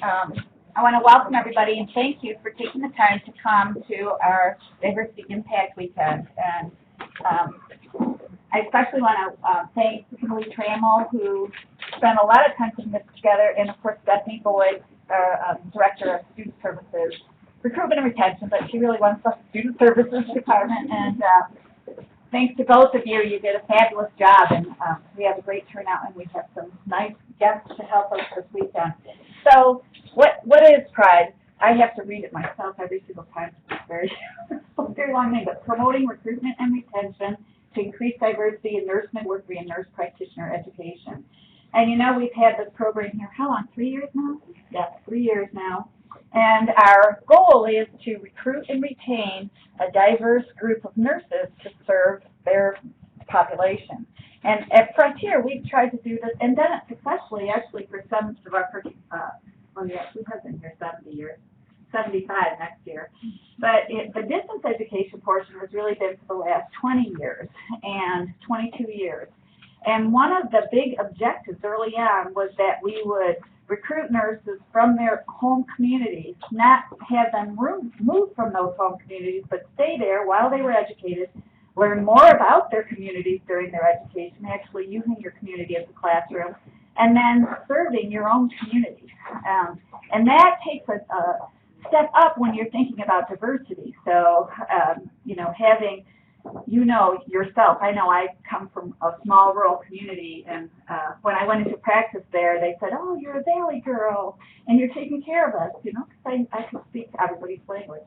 I want to welcome everybody and thank you for taking the time to come to our Diversity Impact Weekend. And I especially want to thank Kimberly Trammell, who spent a lot of time putting this together, and of course Stephanie Boyd, our Director of Student Services, Recruitment and Retention, but she really runs the Student Services Department. And thanks to both of you, you did a fabulous job, and we have a great turnout, and we have some nice guests to help us this weekend. So, what is Pride? I have to read it myself every single time. It's very, very long name, but promoting recruitment and retention to increase diversity in nurse midwifery and nurse practitioner education. And you know, we've had this program here, how long, 3 years now? Yes, 3 years now. And our goal is to recruit and retain a diverse group of nurses to serve their population. And at Frontier, we've tried to do this and done it successfully, actually, for some of our, well, yeah, we have been here 70 years, 75 next year. But the distance education portion has really been for the last 20 years and 22 years. And one of the big objectives early on was that we would recruit nurses from their home communities, not have them move from those home communities, but stay there while they were educated, learn more about their communities during their education, actually using your community as a classroom, and then serving your own community. And that takes a step up when you're thinking about diversity. So, you know, having, you know yourself, I know I come from a small rural community, and when I went into practice there, they said, oh, you're a Valley girl, and you're taking care of us, you know, because I can speak everybody's language.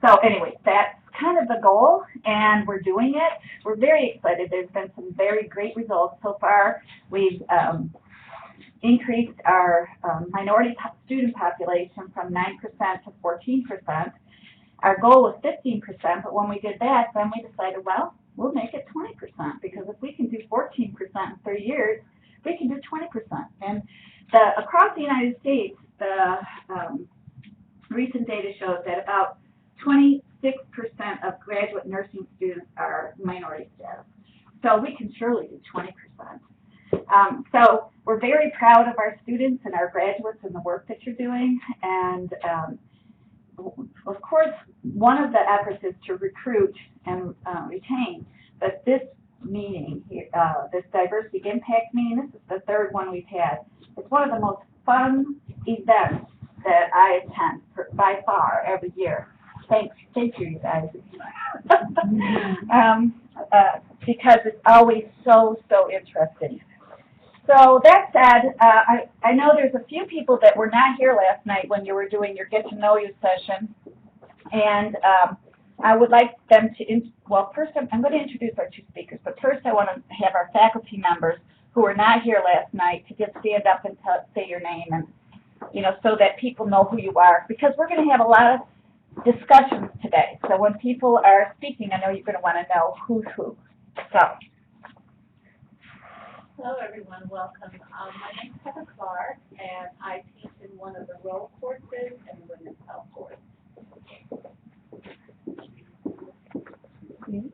So anyway, that's kind of the goal, and we're doing it. We're very excited. There's been some very great results so far. We've increased our minority student population from 9% to 14%. Our goal was 15%, but when we did that, then we decided, well, we'll make it 20%, because if we can do 14% in 3 years, we can do 20%. And across the United States, the recent data shows that about 26% of graduate nursing students are minority status. So we can surely do 20%. So we're very proud of our students and our graduates and the work that you're doing. And of course, one of the efforts is to recruit and retain. But this meeting, this Diversity Impact meeting, this is the third one we've had. It's one of the most fun events that I attend by far every year. Thank you, you guys. Because it's always so interesting. So that said, I know there's a few people that were not here last night when you were doing your Get to Know You session. And I would like them to, well, first I'm going to introduce our two speakers, but first I want to have our faculty members who were not here last night to just stand up and say your name, and, you know, so that people know who you are. Because we're going to have a lot of discussions today. So when people are speaking, I know you're going to want to know who's who. So. Hello, everyone. Welcome. My name is Heather Clark, and I teach in one of the role courses and the women's health course.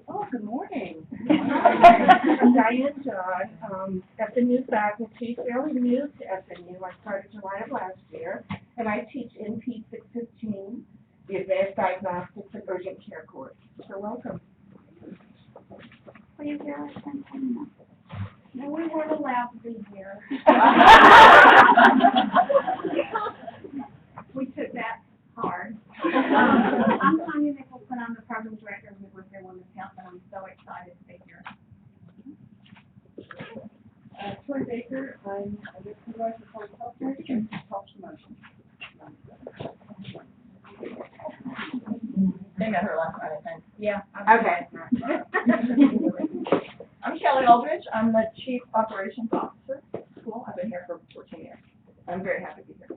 Oh, good morning. I'm Diane John, SMU faculty, fairly new to SMU. I started July of last year, and I teach NP 615, the Advanced Diagnostics and Urgent Care course. So welcome. Were you here last time? No, we weren't allowed to be here. We took that hard. I'm Tanya Nicholson. I'm the program director of Midwifery and Women's Health, and I'm so excited to be here. Troy Baker, I'm a supervisor for health nurse and health promotion. They met her last night, I think. Yeah. Okay. I'm Kelly Aldridge. I'm the Chief Operations Officer at the school. I've been here for 14 years. I'm very happy to be here.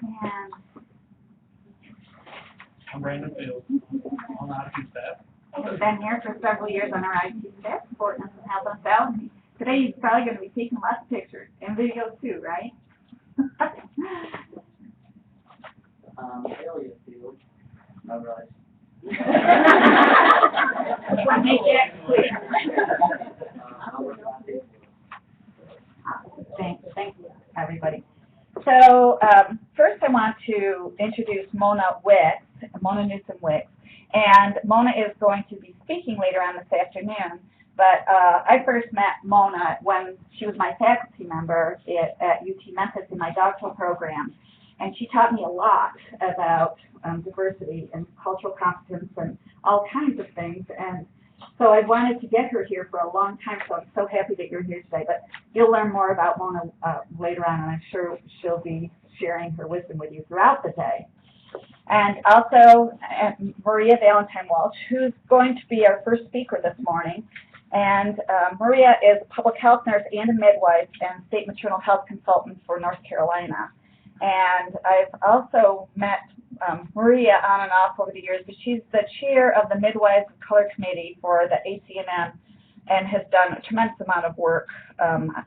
And I'm Brandon Fields on the IT staff. I've been here for several years on our IT staff, supporting us and helping us out. And today you're probably going to be taking lots of pictures and videos too, right? Elliot Fields. All right. We'll make that clear. Thank you. everybody. So first I want to introduce Mona Newsom-Wicks. And Mona is going to be speaking later on this afternoon. But I first met Mona when she was my faculty member at UT Memphis in my doctoral program. And she taught me a lot about diversity and cultural competence and all kinds of things. And so I wanted to get her here for a long time, so I'm so happy that you're here today. But you'll learn more about Mona later on, and I'm sure she'll be sharing her wisdom with you throughout the day. And also Maria Valentin-Welch, who's going to be our first speaker this morning. And Maria is a public health nurse and a midwife and state maternal health consultant for North Carolina. And I've also met Maria on and off over the years, but she's the chair of the Midwives of Color Committee for the ACNM and has done a tremendous amount of work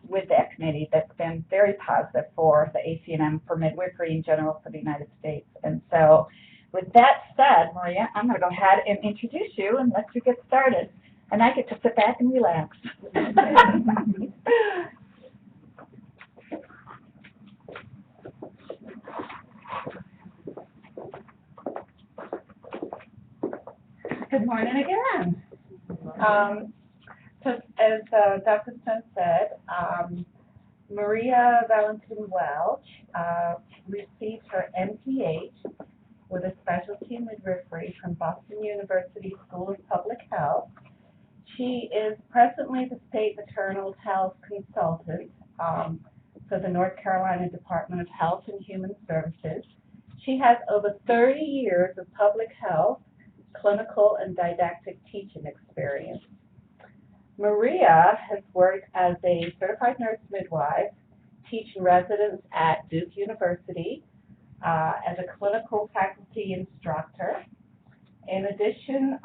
with that committee that's been very positive for the ACNM, for midwifery in general, for the United States. And so with that said, Maria, I'm going to go ahead and introduce you and let you get started. And I get to sit back and relax. Good morning again. So as Dr. Stone said, Maria Valentin-Welch received her MPH with a specialty in midwifery from Boston University School of Public Health. She is presently the state maternal health consultant for the North Carolina Department of Health and Human Services. She has over 30 years of public health, clinical, and didactic teaching experience. Maria has worked as a certified nurse midwife, teaching residents at Duke University, as a clinical faculty instructor. In addition,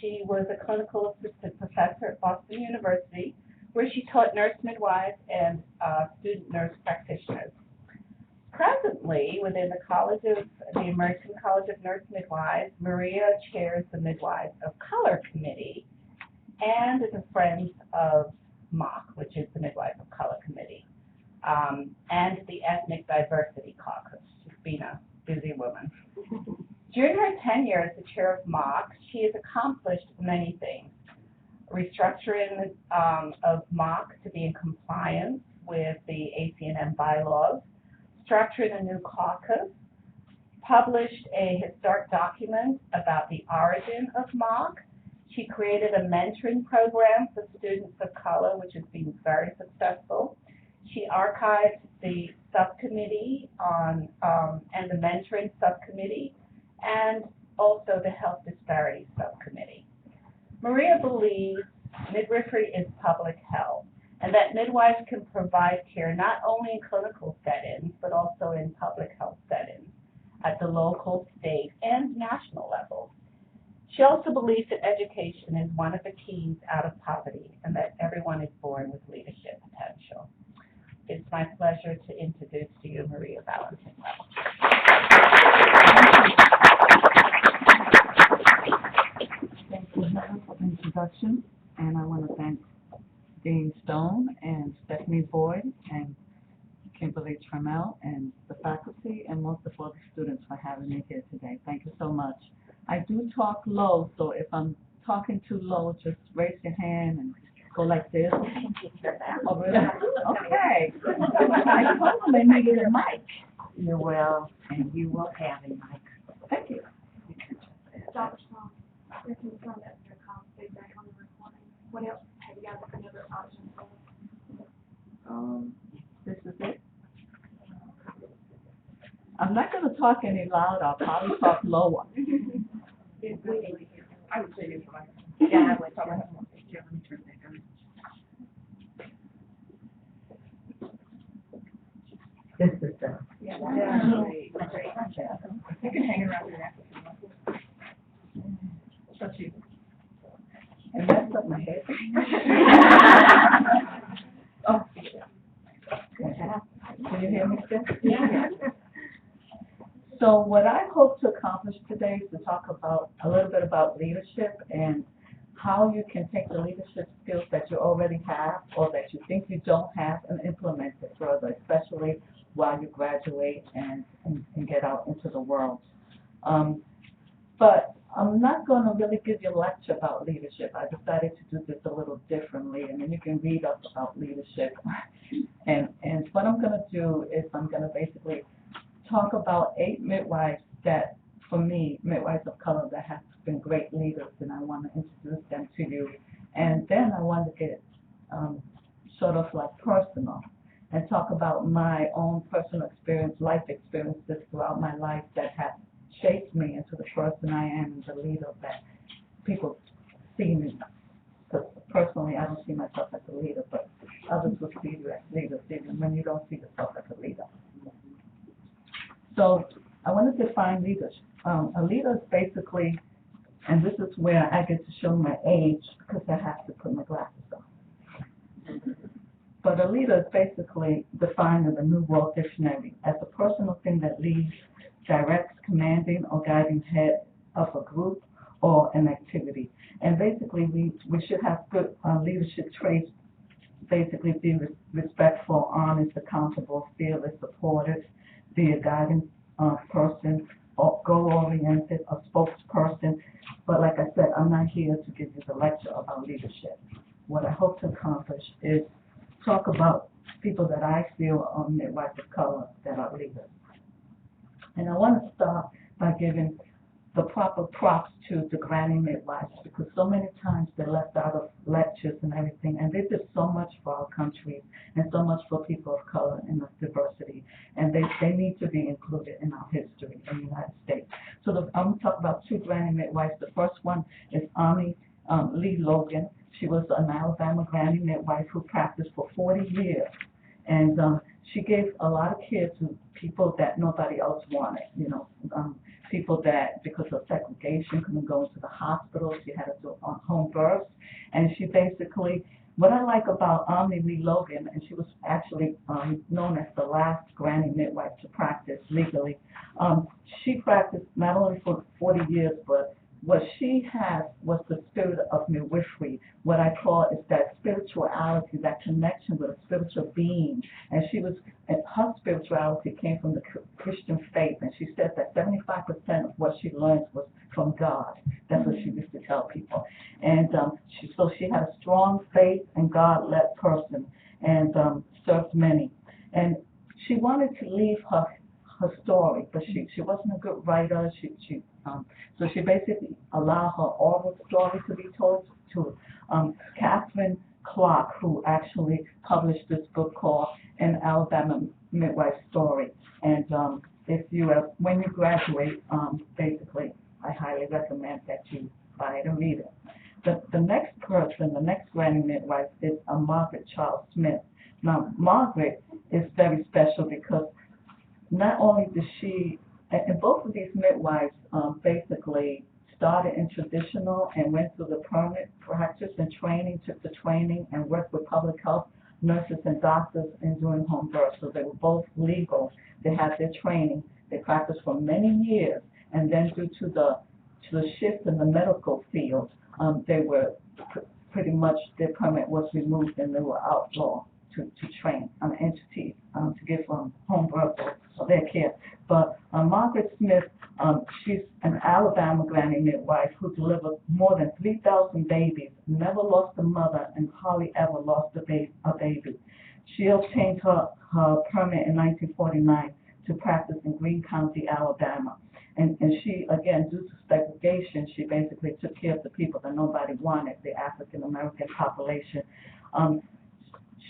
she was a clinical assistant professor at Boston University, where she taught nurse midwives and student nurse practitioners. Presently, within the American College of Nurse Midwives, Maria chairs the Midwives of Color Committee and is a friend of MOC, which is the Midwives of Color Committee, and the Ethnic Diversity Caucus. She's been a busy woman. During her tenure as the chair of MOC, she has accomplished many things. Restructuring of MOC to be in compliance with the ACNM bylaws, structuring a new caucus, published a historic document about the origin of MOC. She created a mentoring program for students of color, which has been very successful. She archived the subcommittee on and the mentoring subcommittee, and also the health disparities subcommittee. Maria believes midwifery is public health, and that midwives can provide care not only in clinical settings, but also in public health settings at the local, state, and national levels. She also believes that education is one of the keys out of poverty and that everyone is born with leadership potential. It's my pleasure to introduce to you Maria Valentin-Welch. Thank you, Helen, for the introduction, and I want to thank Dean Stone and Stephanie Boyd and Kimberly Trammell and the faculty and most of all the students for having me here today. Thank you so much. I do talk low, so if I'm talking too low, just raise your hand and go like this. Oh, really? Okay. I told them they needed a mic. You will, and you will have a mic. Thank you. Dr. Strong, there can some extra cost feedback on the recording. What else have you got another option for? This is it. I'm not going to talk any louder. I'll probably talk lower. I would say it's like, Yeah, I would. This is the. yeah. You can hang around here after. So cheap. And that's up my head. Oh. Can you hear me still? Yeah. So what I hope to accomplish today is to talk about a little bit about leadership and how you can take the leadership skills that you already have or that you think you don't have and implement it further, especially while you graduate and get out into the world. But I'm not going to really give you a lecture about leadership. I decided to do this a little differently, and then you can read up about leadership. And what I'm going to do is I'm going to basically talk about 8 midwives that, for me, midwives of color that have been great leaders, and I want to introduce them to you. And then I want to get sort of like personal and talk about my own personal experience, life experiences throughout my life that have shaped me into the person I am and the leader that people see me. Because personally, I don't see myself as a leader, but others will see you as leaders, even when you don't see yourself as a leader. So I want to define leadership. A leader is basically, and this is where I get to show my age because I have to put my glasses on. But a leader is basically defined in the New World Dictionary as a personal thing that leads, directs, commanding, or guiding head of a group or an activity. And basically, we should have good leadership traits. Basically, be respectful, honest, accountable, fearless, supportive, be a guiding person, or goal-oriented, a spokesperson. But like I said, I'm not here to give you the lecture about leadership. What I hope to accomplish is talk about people that I feel are midwives of color that are leaders. And I want to start by giving the proper props to the granny midwives, because so many times they're left out of lectures and everything, and they did so much for our country and so much for people of color and of diversity, and they need to be included in our history in the United States. So I'm going to talk about 2 granny midwives. The first one is Ami Lee Logan. She was an Alabama granny midwife who practiced for 40 years, and she gave a lot of care to people that nobody else wanted, people that, because of segregation, couldn't go into the hospital. She had to do home births. And she basically, what I like about Ami Lee Logan, and she was actually known as the last granny midwife to practice legally, she practiced not only for 40 years, but what she had was the spirit of midwifery. What I call is that spirituality, that connection with a spiritual being. And her spirituality came from the Christian faith. And she said that 75% of what she learned was from God. That's what she used to tell people. And so she had a strong faith and God-led person and served many. And she wanted to leave her story, but she wasn't a good writer. So she basically allowed her oral story to be told to Catherine Clark, who actually published this book called An Alabama Midwife Story. And when you graduate, basically, I highly recommend that you buy it and read it. The next person, the next granny midwife, is Margaret Charles Smith. Now, Margaret is very special because not only did she, and both of these midwives basically started in traditional and went through the permanent practice and training, took the training and worked with public health nurses and doctors in doing home birth. So they were both legal. They had their training. They practiced for many years. And then due to the shift in the medical field, they were pretty much, their permit was removed and they were outlawed to train entities to give home birth or their care. But Margaret Smith, she's an Alabama granny midwife who delivered more than 3,000 babies, never lost a mother, and hardly ever lost a baby. She obtained her permit in 1949 to practice in Greene County, Alabama. And she, again, due to segregation, she basically took care of the people that nobody wanted, the African American population.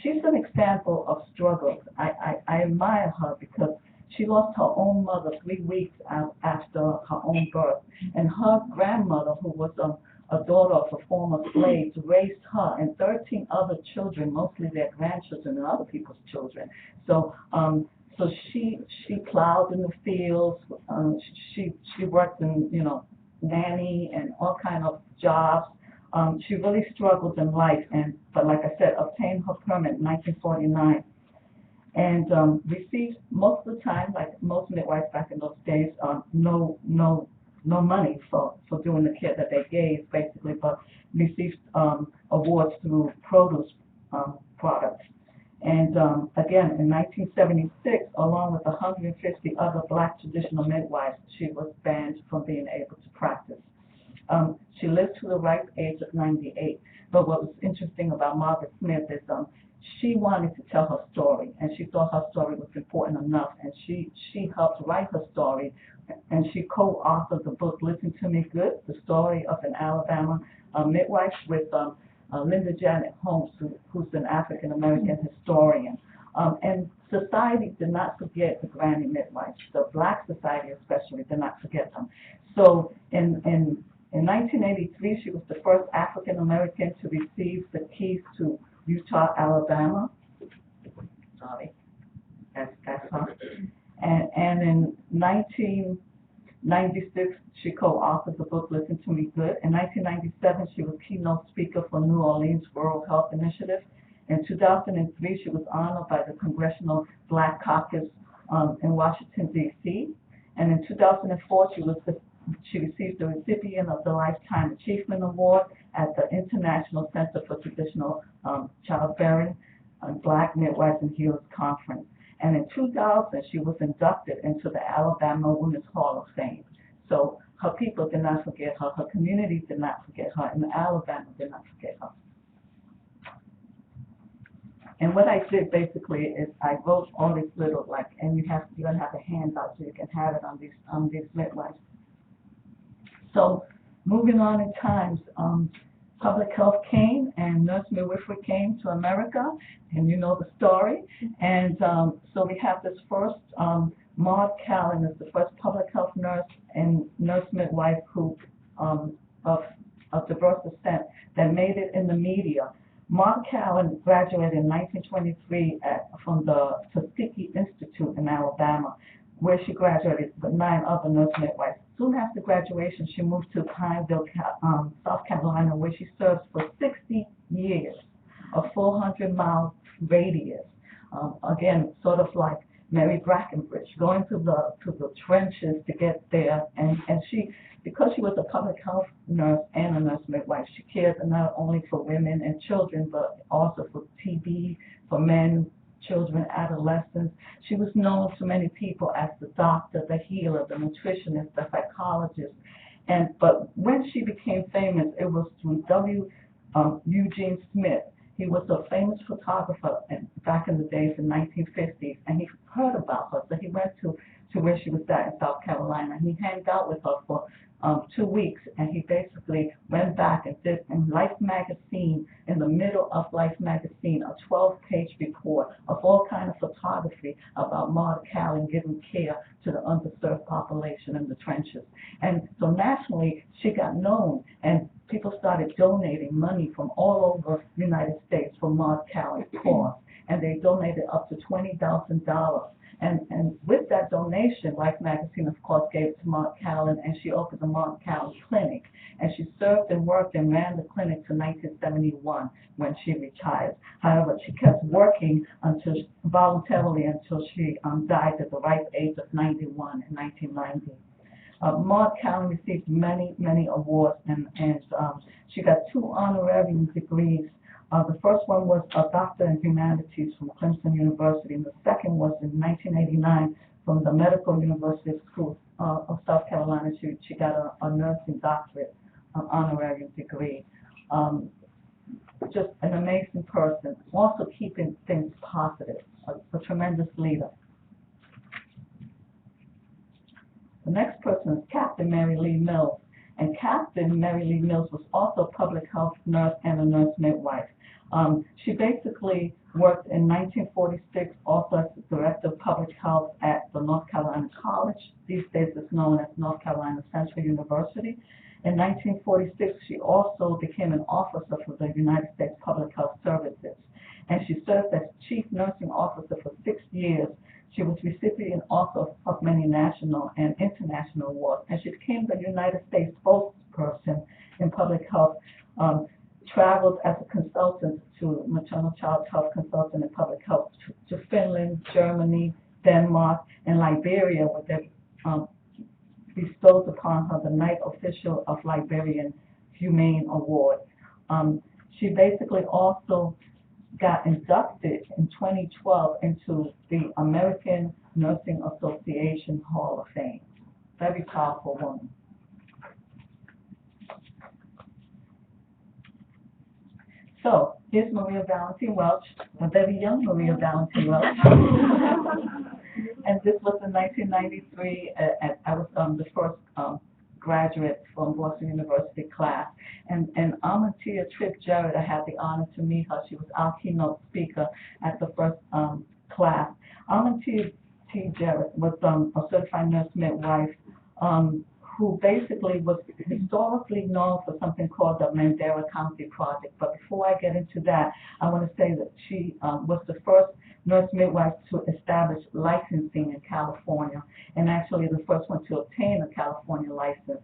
She's an example of struggles. I admire her because she lost her own mother 3 weeks after her own birth. And her grandmother, who was a daughter of a former slave, raised her and 13 other children, mostly their grandchildren and other people's children. So she plowed in the fields. She worked in, nanny and all kind of jobs. She really struggled in life, but like I said, obtained her permit in 1949, and received most of the time, like most midwives back in those days, no no money for doing the care that they gave, basically, but received awards through produce products. And again, in 1976, along with 150 other Black traditional midwives, she was banned from being able to practice. She lived to the ripe age of 98. But what was interesting about Margaret Smith is she wanted to tell her story, and she thought her story was important enough, and she helped write her story, and she co-authored the book Listen to Me Good, the story of an Alabama midwife with Linda Janet Holmes, who's an African-American historian. And society did not forget the granny midwives. The Black society especially did not forget them. So in 1983, she was the first African-American to receive the keys to Utah, Alabama. Sorry, that's her. And in 1996, she co-authored the book Listen to Me Good. In 1997, she was keynote speaker for New Orleans World Health Initiative. In 2003, she was honored by the Congressional Black Caucus in Washington, D.C. And in 2004, she received the recipient of the Lifetime Achievement Award at the International Center for Traditional Childbearing Black Midwives and Healers Conference. And in 2000, she was inducted into the Alabama Women's Hall of Fame. So her people did not forget her, her community did not forget her, and Alabama did not forget her. And what I did basically is I wrote all these little, and you're gonna have a handout so you can have it on these midwives. So moving on in times, public health came and nurse midwifery came to America, and you know the story. And so we have this first, Maud Callan is the first public health nurse and nurse midwife who of diverse descent that made it in the media. Maud Callan graduated in 1923 from the Tuskegee Institute in Alabama, where she graduated with 9 other nurse midwives. Soon after graduation, she moved to Pineville, South Carolina, where she served for 60 years, a 400-mile radius. Again, sort of like Mary Brackenbridge, going to the trenches to get there. And she, because she was a public health nurse and a nurse midwife, she cared not only for women and children, but also for TB, for men, children, adolescents. She was known to many people as the doctor, the healer, the nutritionist, the psychologist. But when she became famous, it was through Eugene Smith. He was a famous photographer back in the days in 1950s, and he heard about her, so he went to where she was at in South Carolina. He hanged out with her for 2 weeks, and he basically went back and did in Life magazine, in the middle of Life magazine, a 12-page report of all kind of photography about Maud Callan giving care to the underserved population in the trenches. And so nationally, she got known, and people started donating money from all over the United States for Maud Callan's cause, and they donated up to $20,000. And with that donation, Life magazine, of course, gave it to Maud Callan, and she opened the Maud Callan Clinic. And she served and worked and ran the clinic to 1971 when she retired. However, she kept working voluntarily until she died at the ripe age of 91 in 1990. Maud Callan received many, many awards, and she got 2 honorary degrees. The first one was a doctor in humanities from Clemson University, and the second was in 1989 from the Medical University School of South Carolina. She got a nursing doctorate honorary degree. Just an amazing person, also keeping things positive, a tremendous leader. The next person is Captain Mary Lee Mills. And Captain Mary Lee Mills was also a public health nurse and a nurse midwife. She basically worked in 1946 also as the director of public health at the North Carolina College. These days it's known as North Carolina Central University. In 1946, she also became an officer for the United States Public Health Services. And she served as chief nursing officer for 6 years. She was recipient also of many national and international awards. And she became the United States spokesperson in public health, traveled as a consultant to maternal child health consultant in public health to Finland, Germany, Denmark, and Liberia, where they bestowed upon her the Knight Official of Liberian Humane Award. She basically also got inducted in 2012 into the American Nursing Association Hall of Fame. Very powerful woman. So here's Maria Valentin-Welch, a very young Maria Valentin-Welch. And this was in 1993. I was the first graduate from Boston University class. And Amantia Tripp Jarrett, I had the honor to meet her. She was our keynote speaker at the first class. Amantia T. Jarrett was a certified nurse midwife who basically was historically known for something called the Madera County Project. But before I get into that, I want to say that she was the first nurse midwife to establish licensing in California, and actually the first one to obtain a California license.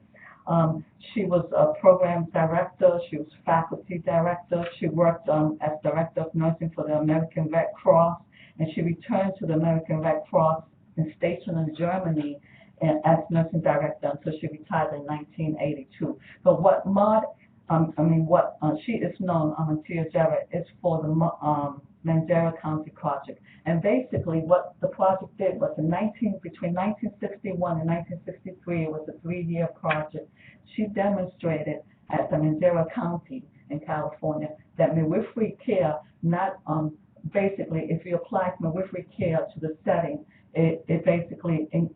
She was a program director, she was faculty director, she worked as director of nursing for the American Red Cross, and she returned to the American Red Cross and stationed in Germany as nursing director until she retired in 1982. But what she is known, Amantia Jarrett, is for the Madera County Project. And basically what the project did was between 1961 and 1963, it was a 3-year project. She demonstrated at the Madera County in California that midwifery care, basically if you apply midwifery care to the setting, it basically in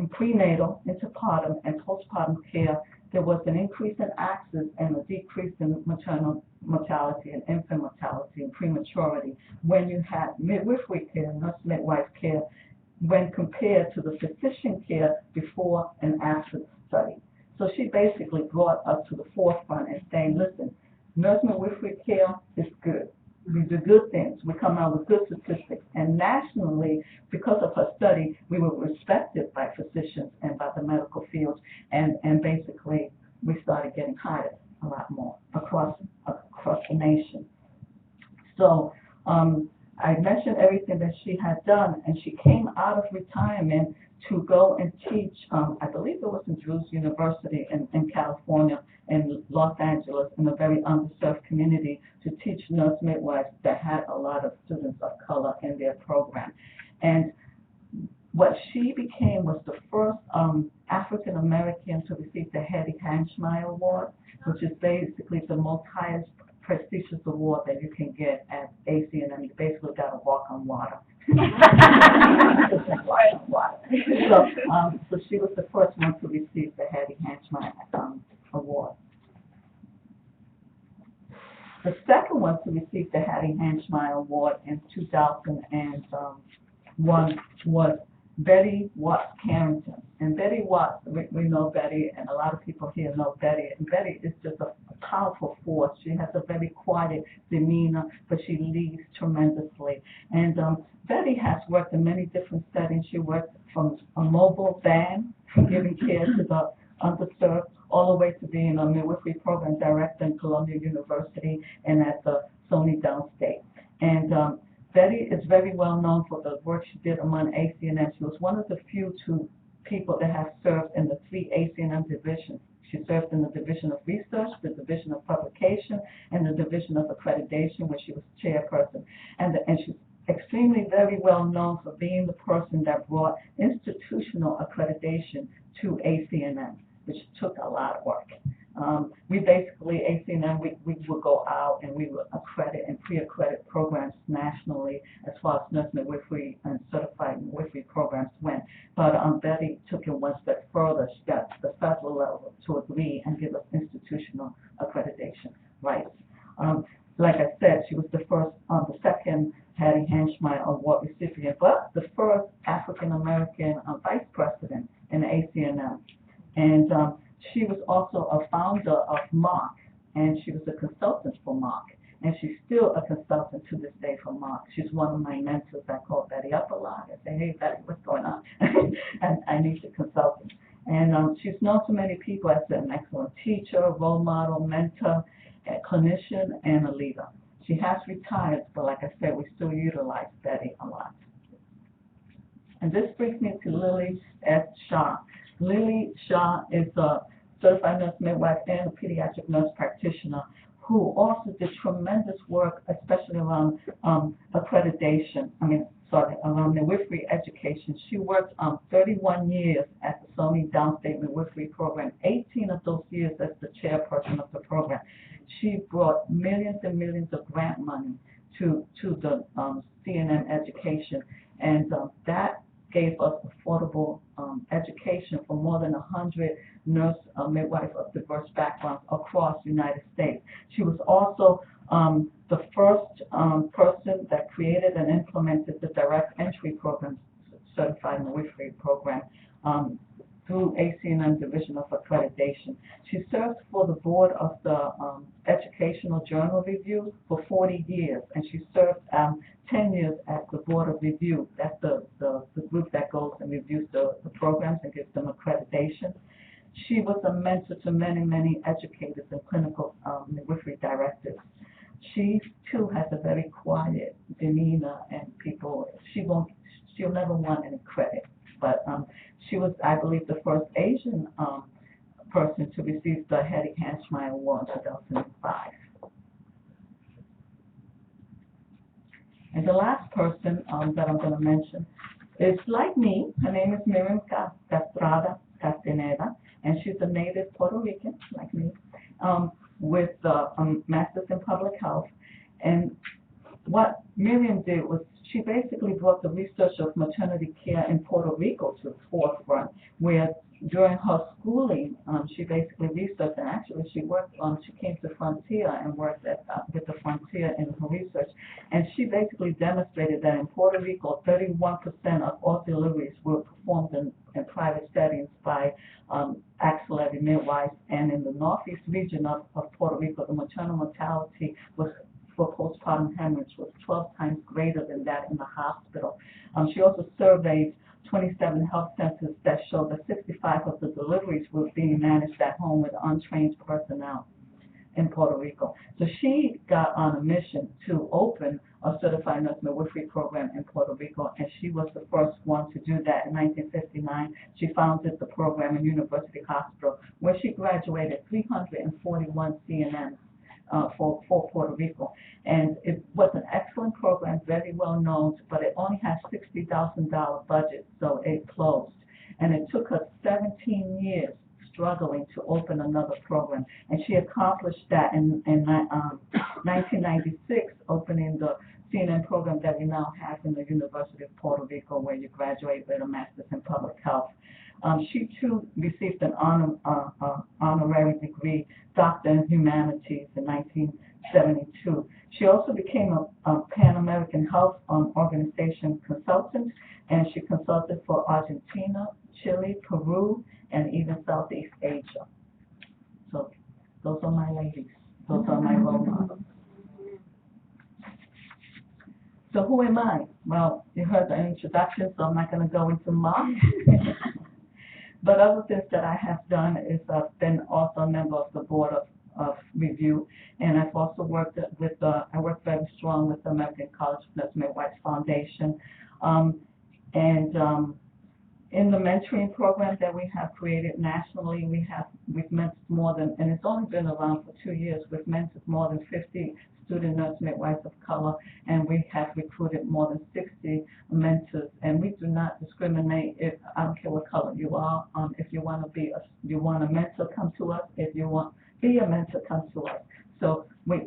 prenatal, interpartum, and postpartum care, there was an increase in access and a decrease in maternal mortality and infant mortality and prematurity when you had midwifery care, nurse midwife care, when compared to the physician care before and after the study. So she basically brought us to the forefront and saying, listen, nurse midwifery care is good. We do good things. We come out with good statistics. And nationally, because of her study, we were respected by physicians and by the medical field. And basically, we started getting hired a lot more across the nation. So I mentioned everything that she had done, and she came out of retirement to go and teach, I believe it was in Drew's University in California, in Los Angeles, in a very underserved community, to teach nurse midwives that had a lot of students of color in their program. And what she became was the first African American to receive the Hetty Hanchmeyer Award, which is basically the most highest prestigious award that you can get at ACNM. You basically got to walk on water. So she was the first one to receive the Hetty Hanchmeyer Award. The second one to receive the Hetty Hanchmeyer Award in 2001 was Betty Watts Carrington. And Betty Watts, we know Betty, and a lot of people here know Betty. And Betty is just a powerful force. She has a very quiet demeanor, but she leads tremendously. And Betty has worked in many different settings. She worked from a mobile van, giving care to the underserved, all the way to being a midwifery program director in Columbia University and at the Sony Downstate. And Betty is very well known for the work she did among ACNM. She was one of the few people that have served in the 3 ACNM divisions. She served in the Division of Research, the Division of Publication, and the Division of Accreditation, where she was chairperson. And she's extremely very well known for being the person that brought institutional accreditation to ACNM, which took a lot of work. We basically, ACNM, we would go out and we would accredit and pre-accredit programs nationally as far as nurse midwifery and certified midwifery programs went. But Betty took it one step further. She got to the federal level to agree and give us institutional accreditation rights. Like I said, she was the second Hetty Hanchmeyer Award recipient, but the first African-American vice president in ACNM. And she was also a founder of MARC, and she was a consultant for MARC, and she's still a consultant to this day for MARC. She's one of my mentors. I call Betty up a lot. I say, hey, Betty, what's going on? And I need a consultant. And she's known to many people as an excellent teacher, role model, mentor, a clinician, and a leader. She has retired, but like I said, we still utilize Betty a lot. And this brings me to Lily S. Shaw. Lily Shaw is a certified nurse midwife and a pediatric nurse practitioner who also did tremendous work, especially around accreditation. Around midwifery education. She worked 31 years at the Sony Downstate Midwifery Program, 18 of those years as the chairperson of the program. She brought millions and millions of grant money to the CNM education, and that gave us affordable education for more than 100 nurse midwives of diverse backgrounds across the United States. She was also the first person that created and implemented the direct entry program, certified midwifery program, through ACNM Division of Accreditation. She served for the board of the Educational Journal Review for 40 years, and she served 10 years at the Board of Review. That's the group that goes and reviews the programs and gives them accreditation. She was a mentor to many, many educators and clinical midwifery directors. She too has a very quiet demeanor, and she'll never want any credit. But she was, I believe, the first Asian person to receive the Hetty Hanschmeyer Award in 2005. And the last person that I'm going to mention is like me. Her name is Miriam Castrada Castaneda, and she's a native Puerto Rican, like me, with a master's in public health. And what Miriam did was she basically brought the research of maternity care in Puerto Rico to the forefront, where during her schooling, she basically researched, and actually she came to Frontier and worked with the Frontier in her research, and she basically demonstrated that in Puerto Rico, 31% of all deliveries were performed in private settings by axillary midwives, and in the northeast region of Puerto Rico, the maternal mortality for postpartum hemorrhage was 12 times greater than that in the hospital. She also surveyed 27 health centers that showed that 65 of the deliveries were being managed at home with untrained personnel in Puerto Rico. So she got on a mission to open a certified nurse midwifery program in Puerto Rico, and she was the first one to do that in 1959. She founded the program in University Hospital, where she graduated 341 CNMs. For Puerto Rico, and it was an excellent program, very well known, but it only had $60,000 budget, so it closed. And it took her 17 years struggling to open another program, and she accomplished that in 1996, opening the CNN program that we now have in the University of Puerto Rico, where you graduate with a master's in public health. She too received an honorary degree, Doctor in Humanities, in 1972. She also became a Pan American Health Organization consultant, and she consulted for Argentina, Chile, Peru, and even Southeast Asia. So those are my ladies. Those are my role models. So who am I? Well, you heard the introduction, so I'm not going to go into much. But other things that I have done is I've been also a member of the Board of Review, and I've also worked with, I work very strong with the American College of Nurse Midwives Foundation. In the mentoring program that we have created nationally, we've mentored more than, and it's only been around for 2 years, we've mentored more than 50 student nurse midwives of color, and we have recruited more than 60 mentors, and we do not discriminate. I don't care what color you are. If you want to a mentor, come to us. If you want be a mentor, come to us. So we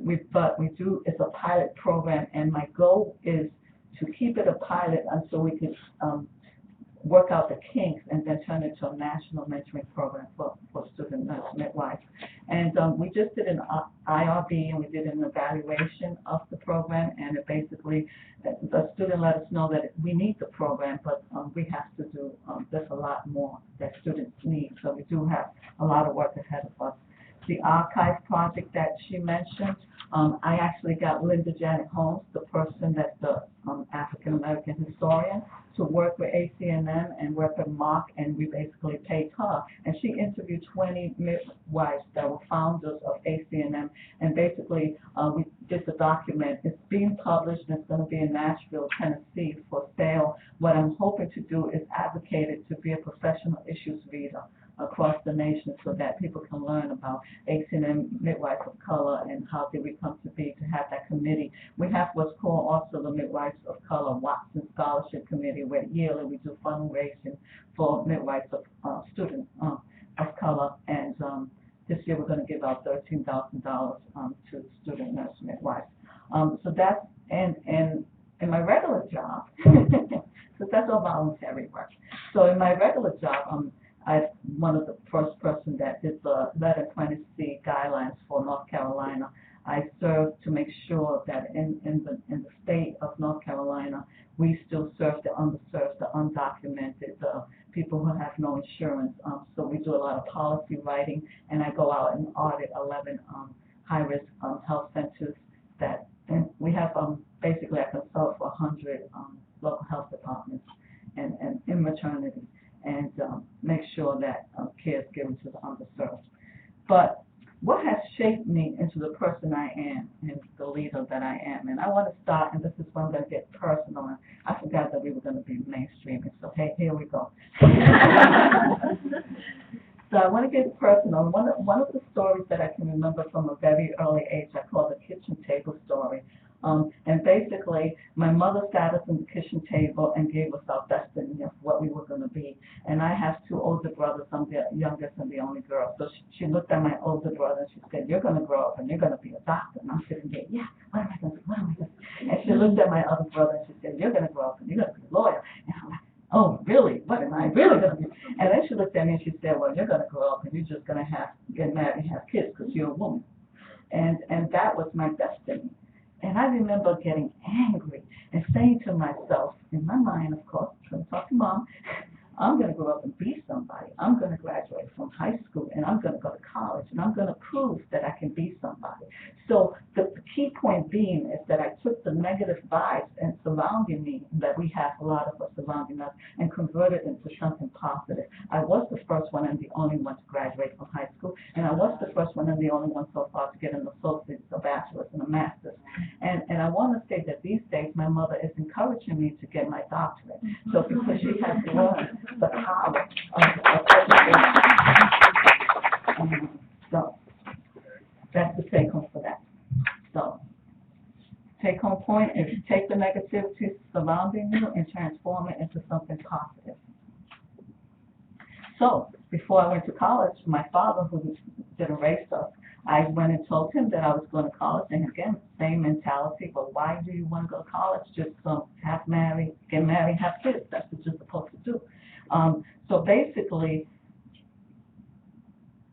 do, it's a pilot program, and my goal is to keep it a pilot until we can work out the kinks and then turn it to a national mentoring program for student nurse midwives. And we just did an IRB, and we did an evaluation of the program, and it basically, the student let us know that we need the program, but we have to do, there's a lot more that students need, so we do have a lot of work ahead of us. The archive project that she mentioned, I actually got Linda Janet Holmes, the person that's the African-American historian, to work with ACNM and work with Mark, and we basically paid her. And she interviewed 20 midwives that were founders of ACNM, and basically is a document. It's being published and it's going to be in Nashville, Tennessee for sale. What I'm hoping to do is advocate it to be a professional issues reader across the nation so that people can learn about H&M midwives of color and how did we come to be to have that committee. We have what's called also the Midwives of Color Watson Scholarship Committee, where yearly we do fundraising for midwives of students of color, and this year we're going to give out $13,000 to student nurse midwives. So that's and in my regular job, because that's all voluntary work. So in my regular job, I'm one of the first person that did the lead and pregnancy guidelines for North Carolina. I serve to make sure that in the state of North Carolina, we still serve the underserved, the undocumented, the people who have no insurance. So we do a lot of policy writing, and I go out and audit 11 high-risk health centers and we have basically I consult for 100 local health departments and in maternity, and make sure that care is given to the underserved. But what has shaped me into the person I am and the leader that I am, and I want to start, and this is where I'm going to get personal, and I forgot that we were going to be mainstreaming, so hey, here we go. So I want to get personal. One of the stories that I can remember from a very early age, I call the kitchen table story. And basically, my mother sat us in the kitchen table and gave us our destiny of what we were going to be. And I have two older brothers. I'm the youngest and the only girl. So she looked at my older brother and she said, "You're going to grow up and you're going to be a doctor." And I'm sitting there, yeah, what am I going to do? What am I going to do? And she looked at my other brother and she said, "You're going to grow up and you're going to be a lawyer." And I'm like, "Oh, really? What am I really going to be?" And then she looked at me and she said, "Well, you're going to grow up and you're just going to get married and have kids because you're a woman." And that was my destiny. And I remember getting angry and saying to myself, in my mind, of course, trying to talk to Mom, I'm going to grow up and be somebody. I'm going to graduate from high school and I'm going to go to college and I'm going to prove that I can be somebody. So the key point being is that I took the negative vibes and surrounding me, that we have a lot of us surrounding us, and converted into something positive. I was the first one and the only one to graduate from high school, and I was the first one and the only one so far to get an associate's, a bachelor's, and a master's. And I want to say that these days my mother is encouraging me to get my doctorate. So because she has learned the power of education. So that's the take home for that. So take home point is take the negativity surrounding you and transform it into something positive. So before I went to college, my father, who didn't raise us, I went and told him that I was going to college, and again, same mentality. But why do you want to go to college? Just get married, have kids. That's what you're supposed to do. So basically,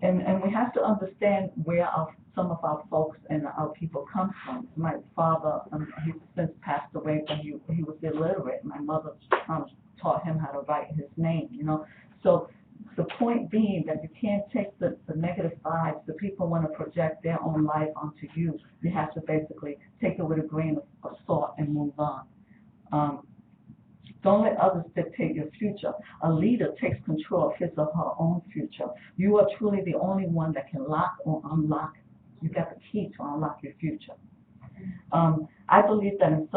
and we have to understand where some of our folks and our people come from. My father, he's since passed away, but he was illiterate. My mother taught him how to write his name, So the point being that you can't take the negative vibes, the people want to project their own life onto you. You have to basically take it with a grain of salt and move on. Don't let others dictate your future. A leader takes control of his or her own future. You are truly the only one that can lock or unlock. You got the key to unlock your future. I believe that in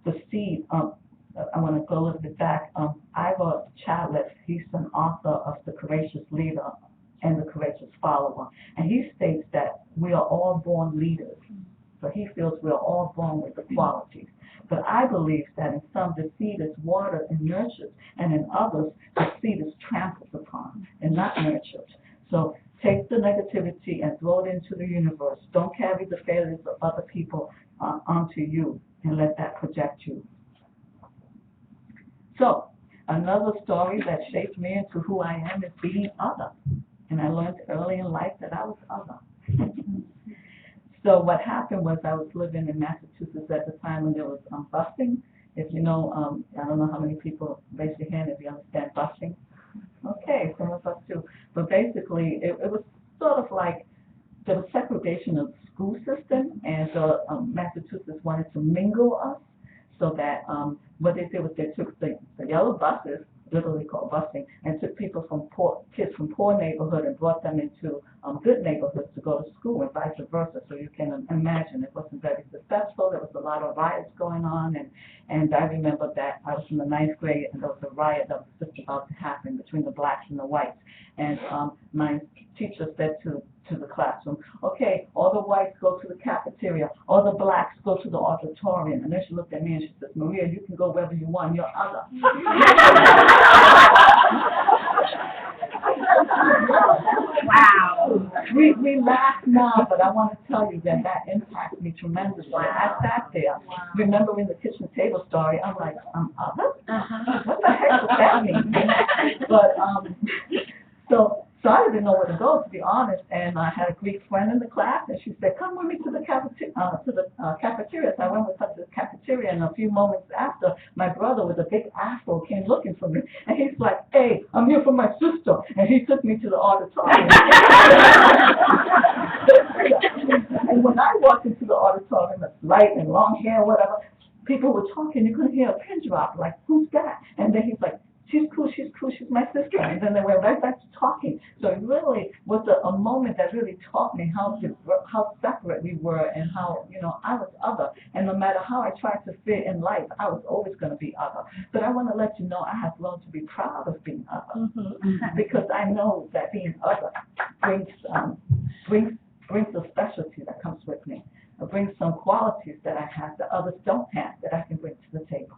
the seed, I want to go a little bit back. Ira Chadliff, he's an author of The Courageous Leader and The Courageous Follower. And he states that we are all born leaders. So he feels we are all born with the qualities. But I believe that in some, the seed is watered and nurtured, and in others, the seed is trampled upon and not nurtured. So take the negativity and throw it into the universe. Don't carry the failures of other people onto you and let that project you. So another story that shaped me into who I am is being other. And I learned early in life that I was other. So what happened was I was living in Massachusetts at the time when there was busing. If you know, I don't know how many people, raise your hand if you understand busing. Okay, some of us too. But basically, it was sort of like there was segregation of the school system, and Massachusetts wanted to mingle us so that what they did was they took the yellow buses literally called busing, and took people from kids from poor neighborhood and brought them into good neighborhoods to go to school and vice versa. So you can imagine it wasn't very successful. There was a lot of riots going on, and I remember that I was in the 9th grade and there was a riot that was just about to happen between the blacks and the whites. And my teacher said to the classroom, okay, all the whites go to the cafeteria, all the blacks go to the auditorium. And then she looked at me and she said, Maria, you can go wherever you want, you're other. Wow. We laugh now, but I want to tell you that impacted me tremendously. I sat there, remembering the kitchen table story. I'm like, other? What the heck does that mean? But so I didn't know where to go, to be honest. And I had a Greek friend in the class, and she said, "Come with me to the cafeteria." So I went with her to the cafeteria, and a few moments after, my brother with a big afro came looking for me, and he's like, "Hey, I'm here for my sister," and he took me to the auditorium. And when I walked into the auditorium, it's light and long hair, whatever, people were talking. You couldn't hear a pin drop. Like, who's that? And then he's like, she's cool, she's my sister. And then they went right back to talking. So it really was a moment that really taught me how separate we were and how, I was other. And no matter how I tried to fit in life, I was always going to be other. But I want to let you know I have learned to be proud of being other. Because I know that being other brings a specialty that comes with me. It brings some qualities that I have that others don't have that I can bring to the table.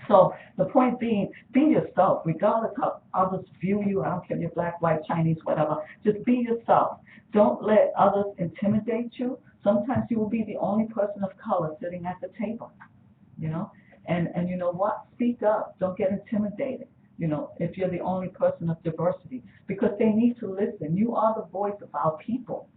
So the point being, be yourself, regardless of how others view you. I don't care if you're black, white, Chinese, whatever. Just be yourself. Don't let others intimidate you. Sometimes you will be the only person of color sitting at the table, And you know what? Speak up. Don't get intimidated, if you're the only person of diversity. Because they need to listen. You are the voice of our people.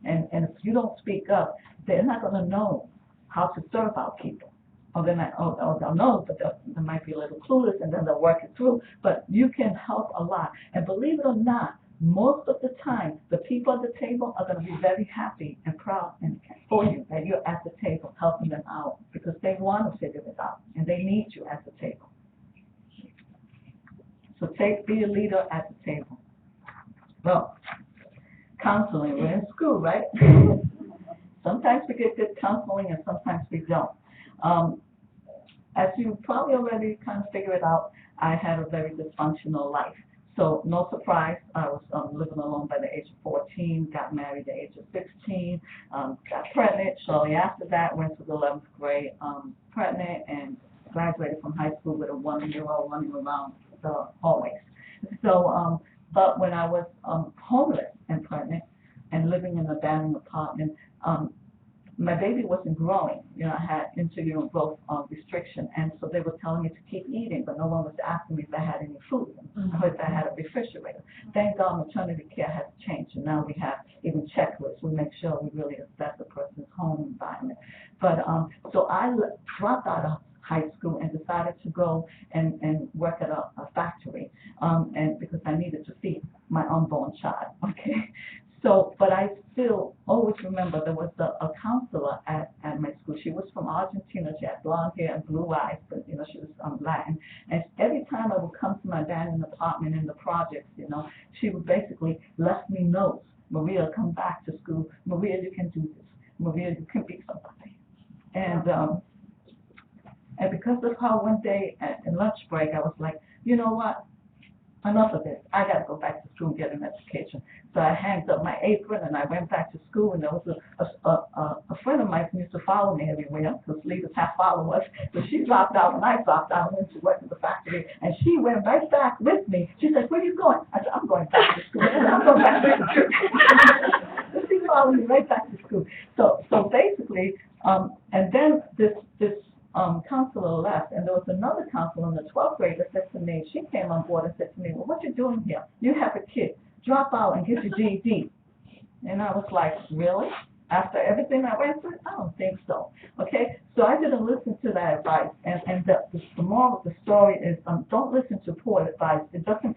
And if you don't speak up, they're not going to know how to serve our people. Or they'll know, but they might be a little clueless, and then they'll work it through. But you can help a lot. And believe it or not, most of the time, the people at the table are going to be very happy and proud for you that you're at the table helping them out, because they want to figure it out, and they need you at the table. So be a leader at the table. Well, counseling, we're in school, right? Sometimes we get good counseling, and sometimes we don't. As you probably already kind of figured out, I had a very dysfunctional life. So no surprise, I was living alone by the age of 14, got married at the age of 16, got pregnant. Shortly after that, went to the 11th grade pregnant, and graduated from high school with a 1-year-old running around the hallways. So, but when I was homeless and pregnant and living in an abandoned apartment, my baby wasn't growing. I had intrauterine growth restriction, and so they were telling me to keep eating, but no one was asking me if I had any food, or if I had a refrigerator. Thank God maternity care has changed, and now we have even checklists. We make sure we really assess a person's home environment. But so I dropped out of high school and decided to go and work at a factory, and because I needed to feed my unborn child. Okay. So, but I still always remember there was a counselor at my school. She was from Argentina. She had blonde hair and blue eyes, but she was Latin. And every time I would come to my abandoned apartment in the projects, she would basically left me notes. Maria, come back to school. Maria, you can do this. Maria, you can be somebody. And because of her, one day at lunch break, I was like, you know what? Enough of this. I got to go back to school and get an education. So I hanged up my apron and I went back to school, and there was a friend of mine who used to follow me everywhere, because leaders have followers. So she dropped out and I dropped out and went to work at the factory, and she went right back with me. She said, "Where are you going?" I said, "I'm going back to school." I'm going back to school. So she followed me right back to school. So basically, and then this counselor left, and there was another counselor in the 12th grade that said to me, she came on board and said to me, "Well, what you doing here? You have a kid. Drop out and get your GED." And I was like, really? After everything I went through? I don't think so. Okay? So I didn't listen to that advice. And the moral of the story is, don't listen to poor advice. If it doesn't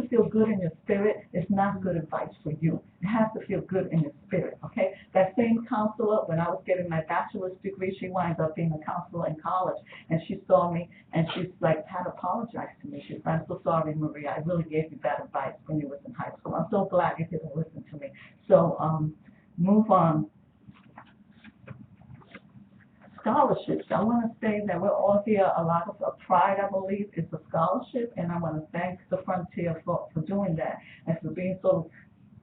feel good in your spirit, it's not good advice for you. It has to feel good in your spirit. Okay? that same counselor, when I was getting my bachelor's degree, she wound up being a counselor in college, and she saw me, and she's like, had apologized to me. She said, I'm so sorry, Maria, I really gave you bad advice when you was in high school. I'm so glad you didn't listen to me. So, move on. Scholarships. I want to say that we're all here, a lot of pride, I believe, is a scholarship, and I want to thank the Frontier for doing that and for being so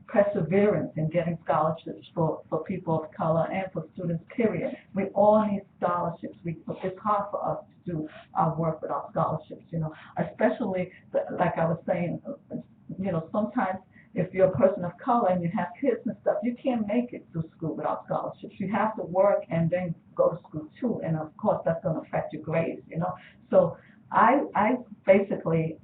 perseverance in getting scholarships for people of color and for students, period. We all need scholarships. It's hard for us to do our work without scholarships, you know, especially, like I was saying, you know, sometimes if you're a person of color and you have kids and stuff, you can't make it through school without scholarships. You have to work and then go to school too, and of course that's going to affect your grades, you know. So I basically,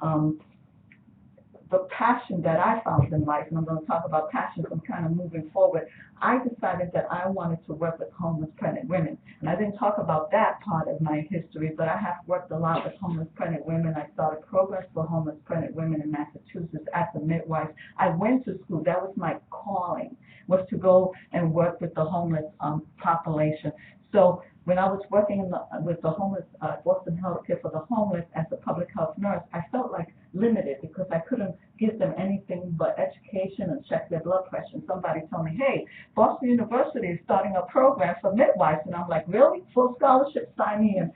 the passion that I found in life, and I'm going to talk about passion from kind of moving forward, I decided that I wanted to work with homeless pregnant women. And I didn't talk about that part of my history, but I have worked a lot with homeless pregnant women. I started programs for homeless pregnant women in Massachusetts as a midwife. I went to school. That was my calling, was to go and work with the homeless population. So when I was working with the homeless, Boston Healthcare for the homeless as a public health nurse, I felt like limited because I couldn't give them anything but education and check their blood pressure. And somebody told me, hey, Boston University is starting a program for midwives. And I'm like, really? Full scholarship, sign me in.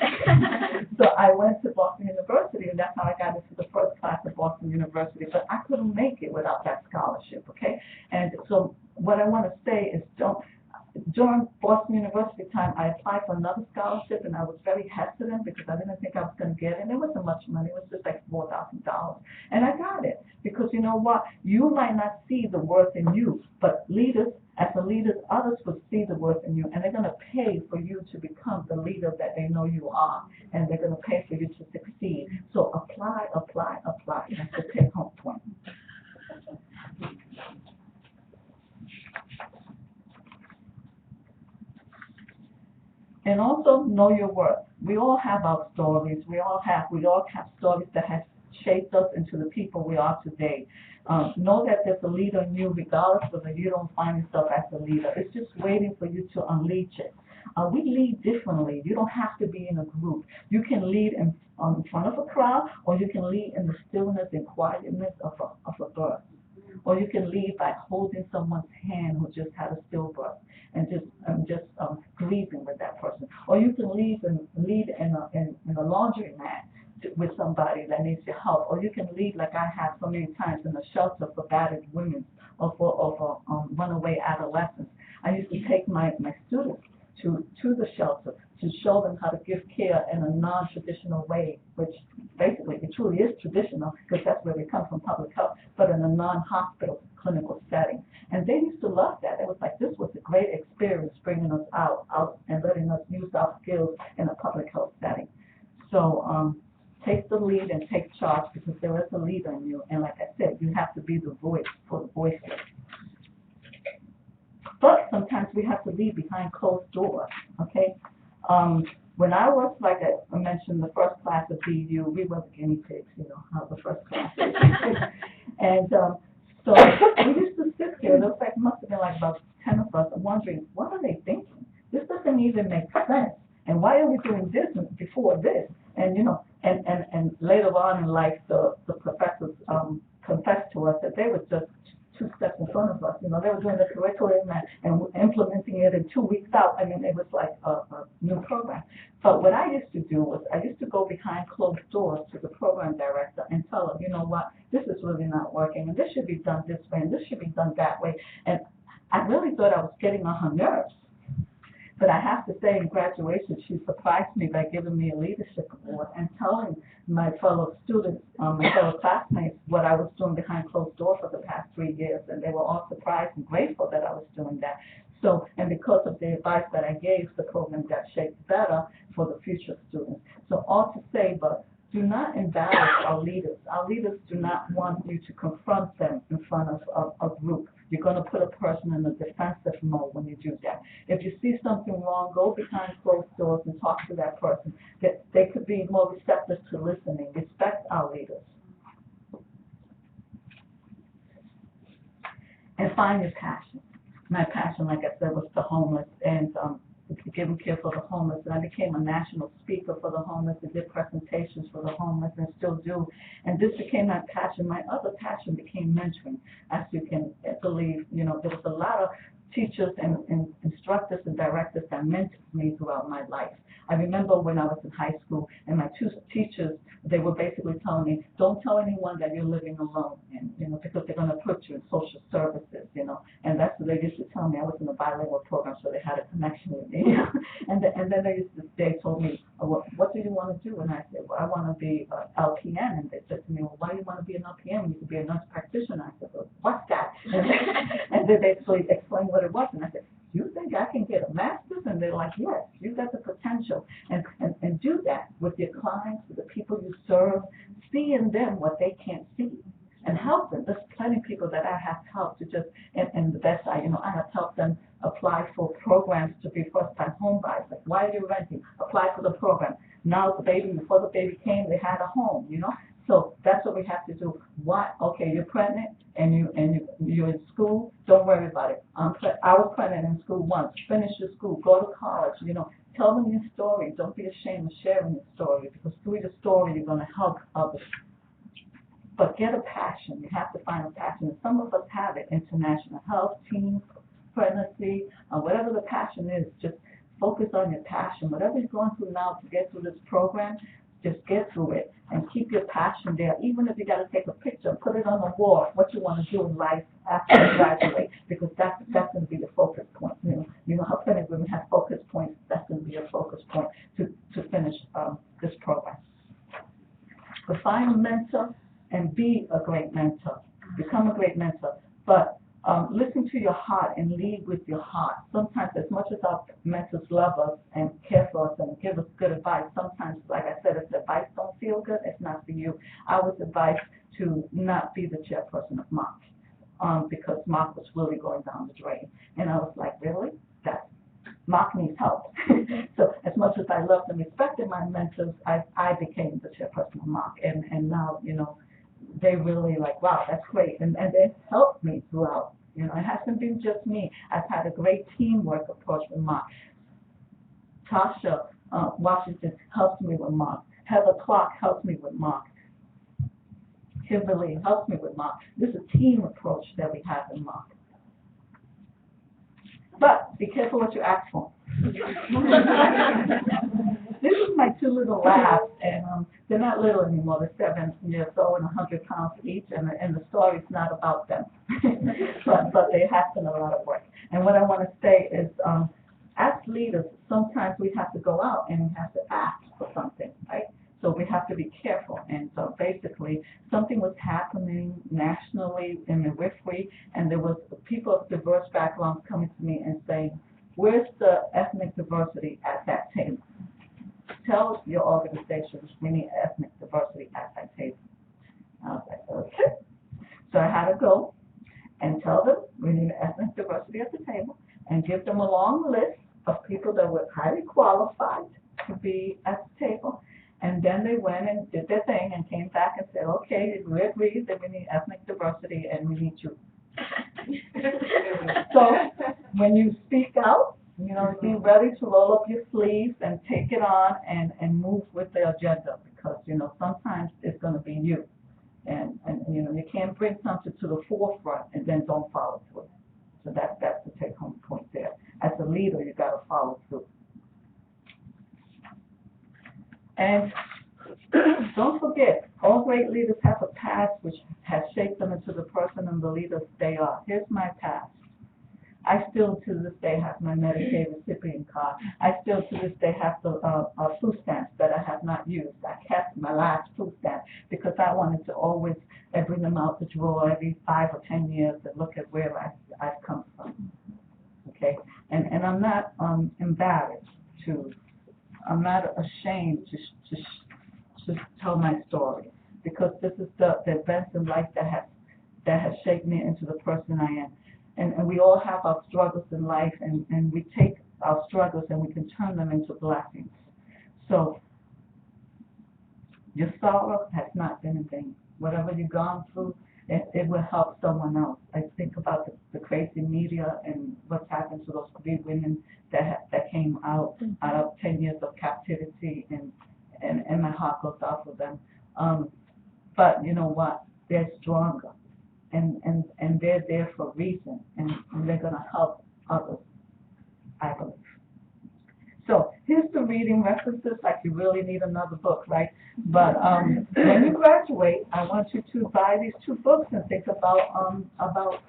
So I went to Boston University, and that's how I got into the first class of Boston University. But I couldn't make it without that scholarship, okay? And so what I want to say is during Boston University time, I applied for another scholarship, and I was very hesitant because I didn't think I was going to get it. And it wasn't much money. It was just like $4,000. And I got it because you know what? You might not see the worth in you, but leaders, as a leader, others will see the worth in you, and they're going to pay for you to become the leader that they know you are, and they're going to pay for you to succeed. So apply, apply, apply. That's the take-home point. And also know your worth. We all have our stories. We all have stories that have shaped us into the people we are today. Know that there's a leader in you, regardless whether you don't find yourself as a leader. It's just waiting for you to unleash it. We lead differently. You don't have to be in a group. You can lead in front of a crowd, or you can lead in the stillness and quietness of a birth. Or you can lead by holding someone's hand who just had a stillbirth and just grieving with that person. Or you can lead in a laundromat with somebody that needs your help. Or you can lead like I have so many times in a shelter for battered women or for runaway adolescents. I used to take my students to the shelter to show them how to give care in a non-traditional way, which basically it truly is traditional because that's where we come from, public health, but in a non-hospital clinical setting. And they used to love that. It was like, this was a great experience bringing us out and letting us use our skills in a public health setting. So take the lead and take charge because there is a leader in you. And like I said, you have to be the voice for the voiceless. But sometimes we have to leave behind closed doors, okay? When I was, like I mentioned, the first class of BU, we were the guinea pigs, you know, how the first class is. And so we used to sit there, it was like, must have been like about 10 of us, wondering, what are they thinking? This doesn't even make sense. And why are we doing this before this? And, you know, and later on in life, the professors confessed to us that they were just 2 steps in front of us. You know, they were doing the curriculum and implementing it in 2 weeks out. I mean, it was like a new program. But what I used to do was I used to go behind closed doors to the program director and tell her, you know what, this is really not working, and this should be done this way, and this should be done that way. And I really thought I was getting on her nerves. But I have to say, in graduation, she surprised me by giving me a leadership award and telling my fellow students, my fellow classmates, what I was doing behind closed doors for the past 3 years. And they were all surprised and grateful that I was doing that. So, and because of the advice that I gave, the program got shaped better for the future students. So all to say, but do not embarrass our leaders. Our leaders do not want you to confront them in front of a group. You're going to put a person in a defensive mode when you do that. If you see something wrong, go behind closed doors and talk to that person. They could be more receptive to listening. Respect our leaders. And find your passion. my passion, like I said, was the homeless and giving care for the homeless. And I became a national speaker for the homeless. I did presentations for the homeless and still do. And this became my passion. My other passion became mentoring. As you can believe, you know, there was a lot of teachers and instructors and directors that mentored me throughout my life. I remember when I was in high school, and my two teachers, they were basically telling me, don't tell anyone that you're living alone, and, you know, because they're going to put you in social services, you know, and that's what they used to tell me. I was in a bilingual program, so they had a connection with me, and then they told me, what do you want to do? And I said, well, I want to be an LPN, and they said to me, well, why do you want to be an LPN when you could be a nurse practitioner? I said, well, what's that? And they basically explained what it was, and I said, you think I can get a master's? And they're like, yes, you got the potential. And do that with your clients, with the people you serve, see in them what they can't see, and help them. There's plenty of people that I have helped to just, and the best I have helped them apply for programs to be first-time home buyers. Like, why are you renting? Apply for the program. Now before the baby came, they had a home, you know? So that's what we have to do. Why? Okay, you're pregnant and you're in school. Don't worry about it. I was pregnant in school once. Finish your school. Go to college. You know, tell them your story. Don't be ashamed of sharing your story, because through your story you're going to help others. But get a passion. You have to find a passion. And some of us have it. International health, teens, pregnancy, whatever the passion is. Just focus on your passion. Whatever you're going through now to get through this program, just get through it and keep your passion there. Even if you got to take a picture and put it on the wall, what you want to do in life after you graduate, because that's going to be the focus point. You know how plenty of women have focus points. That's going to be a focus point to finish this program. But find a mentor and be a great mentor. Become a great mentor. But listen to your heart and lead with your heart. Sometimes, as much as our mentors love us and care for us and give us good advice, sometimes, like I said, if the advice don't feel good, it's not for you. I was advised to not be the chairperson of MOC because MOC was really going down the drain. And I was like, really? MOC needs help. So as much as I loved and respected my mentors, I became the chairperson of MOC. And now, you know, they really like, wow, that's great. And they helped me throughout. You know, it hasn't been just me. I've had a great teamwork approach with MOC. Tasha Washington helps me with MOC. Heather Clark helps me with MOC. Kimberly helps me with MOC. This is a team approach that we have in MOC. But be careful what you ask for. This is my two little labs, and they're not little anymore. They're 7 years old and 100 pounds each, and the story's not about them. but they have done a lot of work. And what I want to say is, as leaders, sometimes we have to go out and we have to ask for something, right? So we have to be careful. And so basically, something was happening nationally in the WIFRI, and there was people of diverse backgrounds coming to me and saying, where's the ethnic diversity at that table? Tell your organization we need ethnic diversity at that table. I was like, okay. So I had to go and tell them we need ethnic diversity at the table and give them a long list of people that were highly qualified to be at the table. And then they went and did their thing and came back and said, okay, we agree that we need ethnic diversity and we need you. So when you speak out, you know, be ready to roll up your sleeves and take it on and move with the agenda, because, you know, sometimes it's going to be you. And you know, you can't bring something to the forefront and then don't follow through. So that's the take-home point there. As a leader, you got to follow through. And don't forget, all great leaders have a past which has shaped them into the person and the leaders they are. Here's my past. I still, to this day, have my Medicaid recipient card. I still, to this day, have the food stamps that I have not used. I kept my last food stamp because I wanted to always bring them out the drawer every 5 or 10 years and look at where I've come from. Okay? And I'm not embarrassed to, I'm not ashamed to tell my story, because this is the events in life that has shaped me into the person I am. And we all have our struggles in life, and we take our struggles and we can turn them into blessings. So your sorrow has not been in vain. Whatever you've gone through, it will help someone else. I think about the crazy media and what's happened to those 3 women that came out of 10 years of captivity, and my heart goes out for them. But you know what? They're stronger, and they're there for a reason, and they're gonna help others, I believe. So here's the reading references, like you really need another book, right? But when you graduate, I want you to buy these 2 books and think about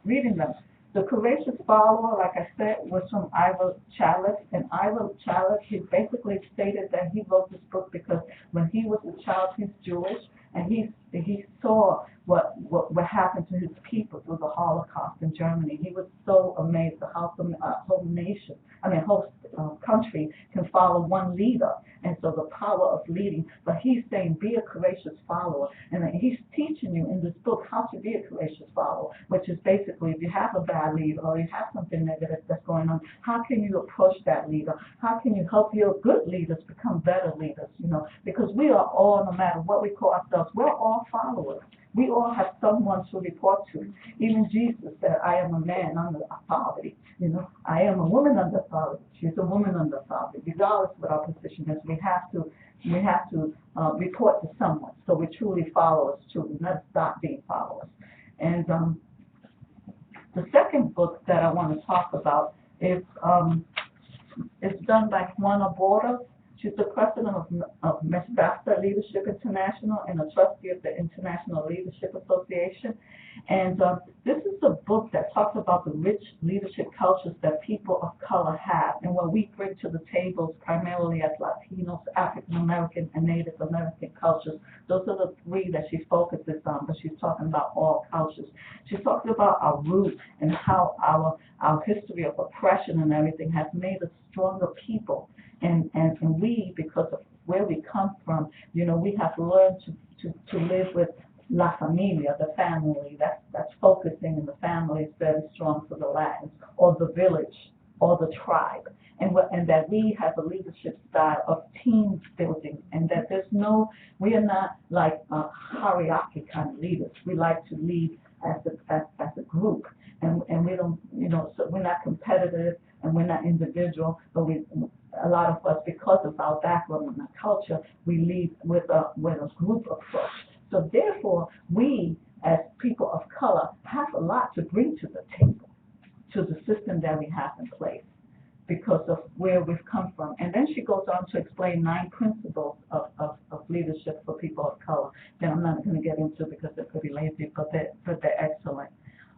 reading them. The Courageous Follower, like I said, was from Ivor Chalice, and Ivor Chalice, he basically stated that he wrote this book because when he was a child, he's Jewish, and he saw what happened to his people through the Holocaust in Germany. He was so amazed at how the whole country can follow one leader, and so the power of leading. But he's saying, be a courageous follower, and he's teaching you in this book how to be a courageous follower, which is basically if you have a bad leader or you have something negative that's going on, how can you approach that leader? How can you help your good leaders become better leaders? Because we are all, no matter what we call ourselves, we're all followers. We all have someone to report to. Even Jesus said, I am a man under authority. I am a woman under authority. She's a woman under authority. Regardless of what our position is, we have to report to someone. So we're truly followers too. We never stop being followers. And the second book that I want to talk about is it's done by Juana Borda. She's the president of Mestasta Leadership International and a trustee of the International Leadership Association. And this is a book that talks about the rich leadership cultures that people of color have and what we bring to the tables primarily as Latinos, African American, and Native American cultures. Those are the 3 that she focuses on, but she's talking about all cultures. She's talking about our roots and how our history of oppression and everything has made us stronger people. And we, because of where we come from, we have learned to live with La Familia, the family. That's focusing in the family is very strong for the Latins, or the village, or the tribe, and that we have a leadership style of team building, and that we are not like hierarchy kind of leaders. We like to lead as a group, and we don't, so we're not competitive and we're not individual, but a lot of us, because of our background and our culture, we lead with a group approach. So therefore, we as people of color have a lot to bring to the table, to the system that we have in place, because of where we've come from. And then she goes on to explain 9 principles of leadership for people of color that I'm not going to get into because they're pretty lazy, but they're excellent.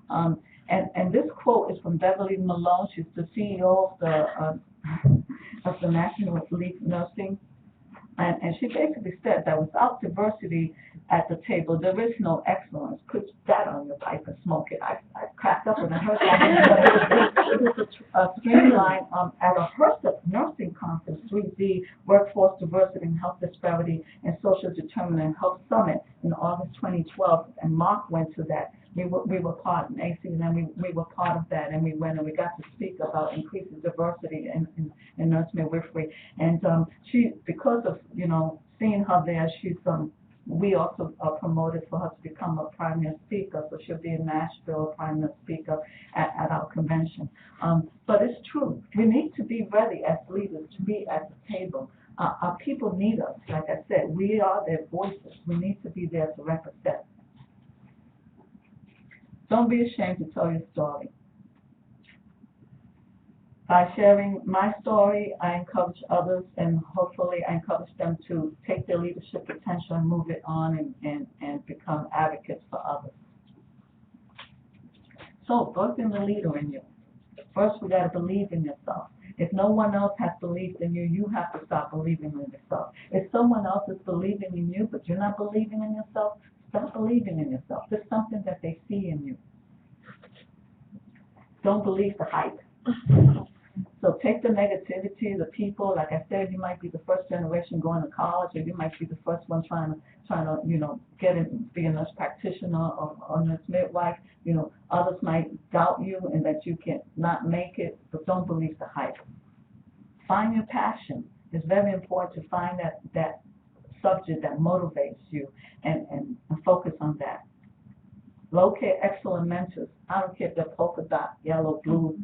And this quote is from Beverly Malone. She's the CEO of the National League Nursing. And she basically said that without diversity at the table, there is no excellence. Put that on your pipe and smoke it. I cracked up when I heard that. It was a streamline at a HRSA nursing conference, 3D, Workforce Diversity and Health Disparity and Social Determinant Health Summit in August 2012. And Mark went to that. We were part in AC, and then we were part of that, and we went and we got to speak about increasing diversity in nurse midwifery. And she, because of seeing her there, we also promoted for her to become a primary speaker, so she'll be in Nashville, a primary speaker at our convention. But it's true, we need to be ready as leaders to be at the table. Our people need us. Like I said, we are their voices. We need to be there to represent. Don't be ashamed to tell your story. By sharing my story, I encourage others, and hopefully I encourage them to take their leadership potential and move it on and become advocates for others. So, birthing the leader in you. First, we got to believe in yourself. If no one else has believed in you, you have to start believing in yourself. If someone else is believing in you, but you're not believing in yourself, stop believing in yourself. There's something that they see in you. Don't believe the hype. So take the negativity, the people. Like I said, you might be the first generation going to college, or you might be the first one trying to get in, be a nurse practitioner or nurse midwife. Others might doubt you and that you can not make it, but don't believe the hype. Find your passion. It's very important to find that subject that motivates you and focus on that. Locate excellent mentors. I don't care if they're polka dot, yellow, blue.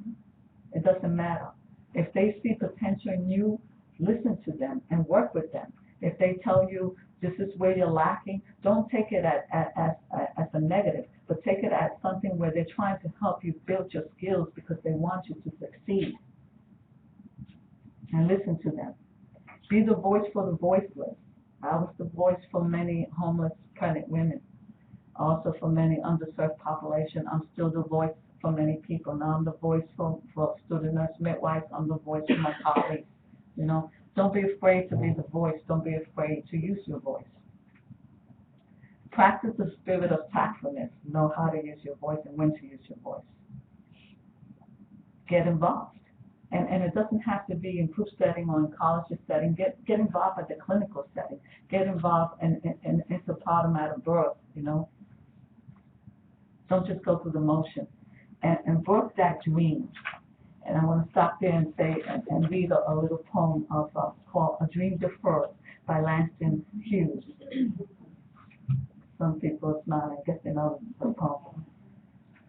It doesn't matter. If they see potential in you, listen to them and work with them. If they tell you this is where you're lacking, don't take it as a negative, but take it as something where they're trying to help you build your skills because they want you to succeed. And listen to them. Be the voice for the voiceless. I was the voice for many homeless pregnant women, also for many underserved population. I'm still the voice for many people. Now I'm the voice for student nurse midwives. I'm the voice for my colleagues. You know, don't be afraid to be the voice. Don't be afraid to use your voice. Practice the spirit of tactfulness. Know how to use your voice and when to use your voice. Get involved. And it doesn't have to be in group setting or in college setting. Get involved at the clinical setting. Get involved in postpartum at birth, you know. Don't just go through the motion. And work that dream. And I want to stop there and say and read a little poem called A Dream Deferred by Langston Hughes. Some people are smiling, I guess they know the poem.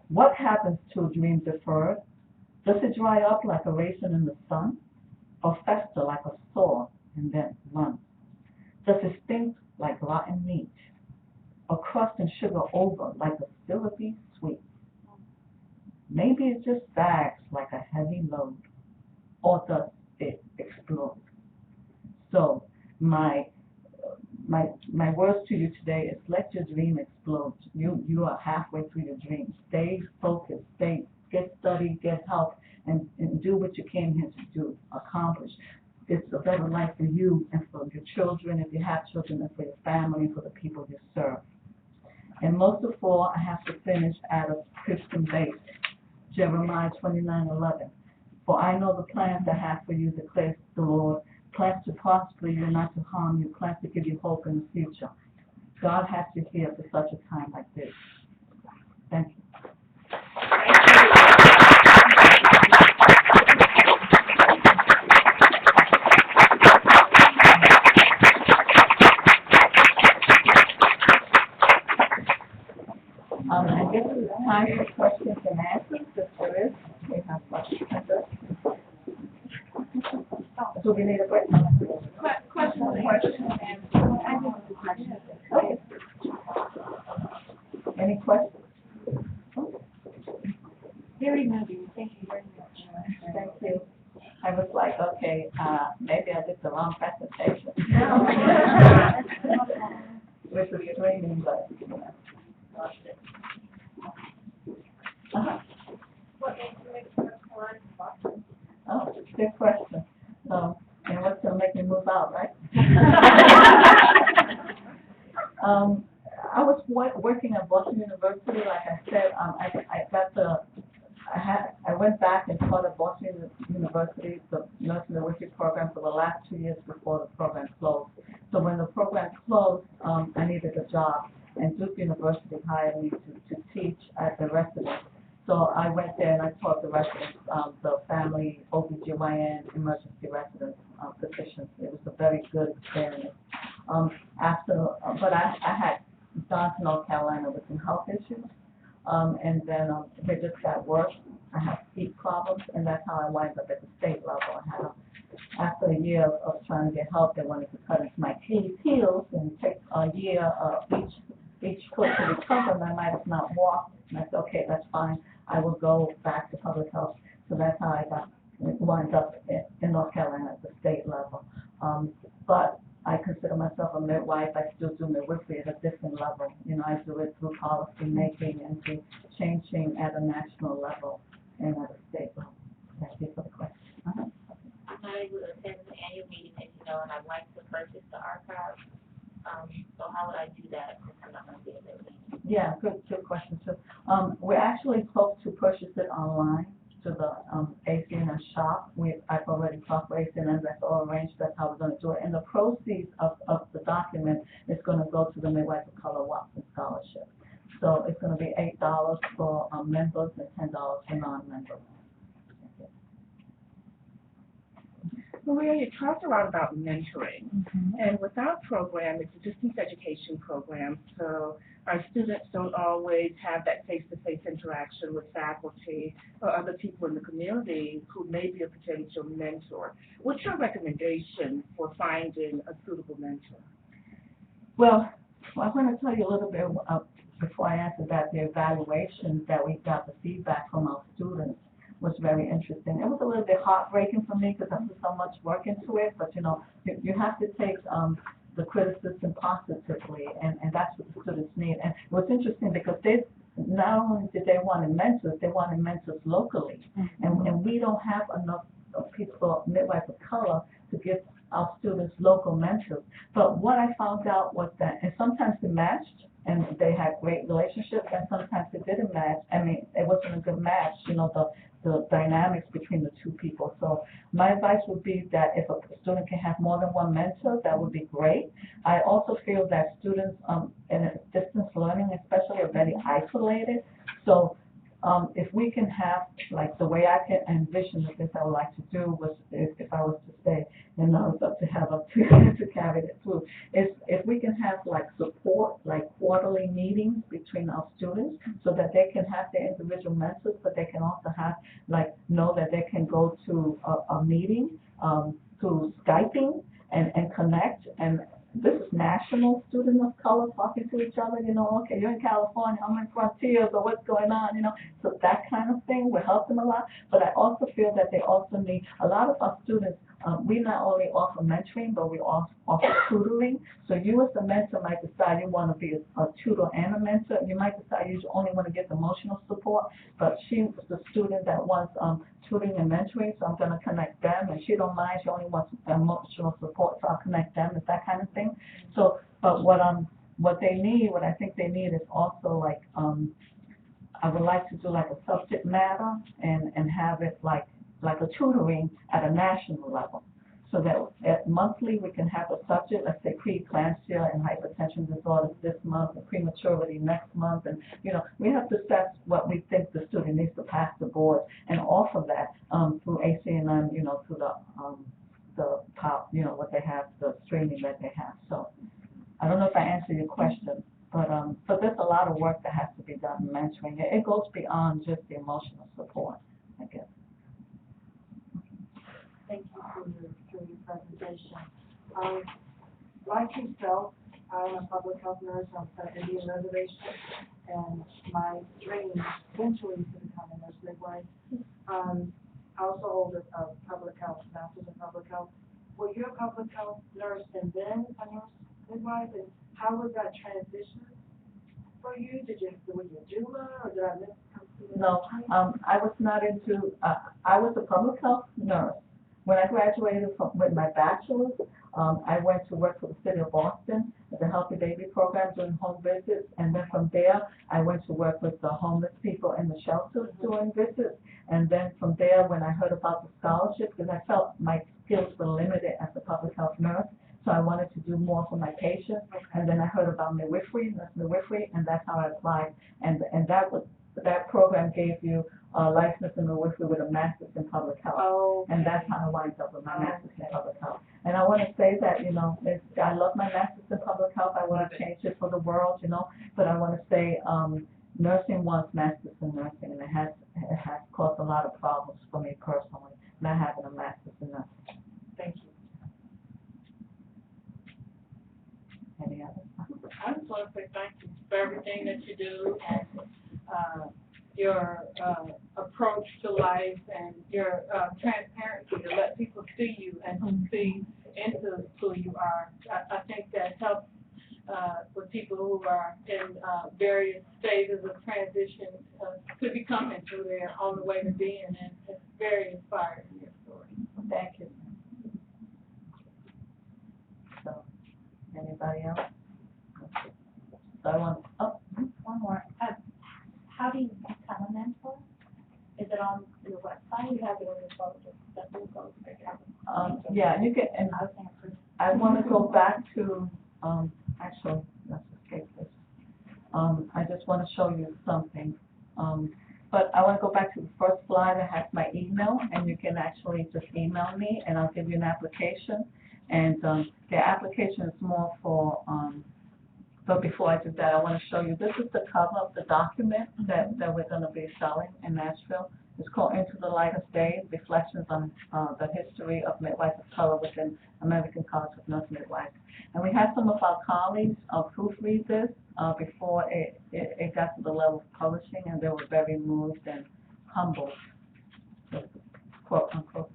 What happens to a dream deferred? Does it dry up like a raisin in the sun, or fester like a sore and then run? Does it stink like rotten meat, or crust and sugar over like a syrupy sweet? Maybe it just sags like a heavy load, or does it explode? So my words to you today is let your dream explode. You are halfway through your dream. Stay focused. Get study, get help, and do what you came here to do, accomplish. It's a better life for you and for your children, if you have children, and for your family, and for the people you serve. And most of all, I have to finish at a Christian base. Jeremiah 29:11. For I know the plans I have for you, declares the Lord, plans to prosper you and not to harm you, plans to give you hope in the future. God has you here for such a time like this. Thank you. I guess it's time for questions and answers, if there is. We have questions. Do we need a break? Question. Okay. Any questions? Very moving, thank you very much. Thank you. I was like, okay, maybe I did the wrong presentation. With the streaming, but, you know. What makes you make the first one in Boston? Oh, good question. So, and what's gonna make me move out, right? I was working at Boston University, like I said, I went back and taught at Boston University, the nursing midwifery program for the last 2 years before the program closed. So when the program closed, I needed a job, and Duke University hired me to teach at the residence. So I went there and I taught the residents, the family OBGYN emergency residence physicians. It was a very good experience. But I had gone to North Carolina with some health issues, and then they just got worse. I had feet problems, and that's how I wound up at the state level. After a year of trying to get help, they wanted to cut into my heels and take a year each foot to recover, and I might have not walked. And I said, okay, that's fine. I will go back to public health. So that's how I wound up in North Carolina at the state level. But I consider myself a midwife. I still do midwifery at a different level. You know, I do it through policy making and through changing at a national level and at a state level. Thank you for the question. I'm not able to attend the annual meeting, as you know, and I'd like to purchase the archive. So how would I do that since I'm not going to be able to? Yeah, good question too. We actually hope to purchase it online to the ACNS shop. I've already talked with ACNS, that's all arranged, that's how we're going to do it. And the proceeds of the document is going to go to the Midwife of Color Watson Scholarship. So it's going to be $8 for members and $10 for non-members. Maria, you talked a lot about mentoring. And with our program, it's a distance education program, so our students don't always have that face-to-face interaction with faculty or other people in the community who may be a potential mentor. What's your recommendation for finding a suitable mentor? Well, I'm going to tell you a little bit before I answer that. The evaluation that we got, the feedback from our students was very interesting. It was a little bit heartbreaking for me because I put so much work into it, but you know, you have to take the criticism positively, and that's what the students need. And it was interesting because they not only did they wanted mentors locally, and we don't have enough people, midwives of color, to give our students local mentors. But what I found out was that, and sometimes they matched, and they had great relationships, and sometimes it didn't match. I mean, it wasn't a good match, you know, the dynamics between the two people. So my advice would be that if a student can have more than one mentor, that would be great. I also feel that students in distance learning especially are very isolated. So if we can have, like the way I can envision the things I would like to do was, if I was to stay, and I was up to have up to carry it through, is if we can have like support, like quarterly meetings between our students so that they can have their individual mentors, but they can also have, like, know that they can go to a meeting through Skyping and connect. And this is national students of color talking to each other, you know, okay, you're in California, I'm in Frontiers, or what's going on, you know, so that kind of thing will help them a lot. But I also feel that they also need, a lot of our students, we not only offer mentoring, but we also offer tutoring. So you as a mentor might decide you want to be a tutor and a mentor. You might decide you only want to get emotional support, but she's the student that wants tutoring and mentoring, so I'm going to connect them, and she don't mind, she only wants emotional support, so I'll connect them. It's that kind of thing. So, but what they need, what I think they need is also like, I would like to do like a subject matter and have it like a tutoring at a national level, so that monthly we can have a subject, let's say preeclampsia and hypertension disorders this month, and prematurity next month, and you know, we have to assess what we think the student needs to pass the board and offer that through ACNM, you know, through the top, you know, what they have, the streaming that they have. So I don't know if I answered your question, but there's a lot of work that has to be done in mentoring. It goes beyond just the emotional support, I guess. Thank you for your presentation. Like yourself, I'm a public health nurse on the Indian Reservation, and my dream eventually is to become a nurse midwife. I also hold a public health, master's in public health. Were you a public health nurse and then a nurse midwife, and how was that transition for you? Were you a doula, or did I miss something? No, I was not into, I was a public health nurse. When I graduated with my bachelor's, I went to work for the city of Boston at the Healthy Baby Program doing home visits, and then from there I went to work with the homeless people in the shelters doing visits, and then from there when I heard about the scholarship, because I felt my skills were limited as a public health nurse, so I wanted to do more for my patients, and then I heard about midwifery, and that's how I applied, and that program gave you a license in midwifery with a master's in public health. Oh, and that's how I wound up with my master's in public health. And I want to say that, you know, I love my master's in public health. I want to change it for the world, you know, but I want to say nursing wants master's in nursing, and it has caused a lot of problems for me personally, not having a master's in nursing. thank you. Any other? I just want to say thank you for everything that you do, and your approach to life, and your transparency to let people see you and to see into who you are. I think that helps with people who are in various stages of transition to becoming who they're on the way to being, and it's very inspiring, your story. Thank you. So, anybody else? So I want, One more. How do you become a mentor? Is it on your website? You have it on your phone, that will go to yeah, you can, and I want to go back to, actually, let's escape this. I just want to show you something. But I want to go back to the first slide that has my email, and you can actually just email me, and I'll give you an application. And the application is more for, but before I do that, I want to show you, this is the cover of the document that we're going to be selling in Nashville. It's called Into the Light of Day, Reflections on the History of Midwives of Color within American College of Nurse Midwives. And we had some of our colleagues proofread this before it got to the level of publishing, and they were very moved and humbled, quote unquote,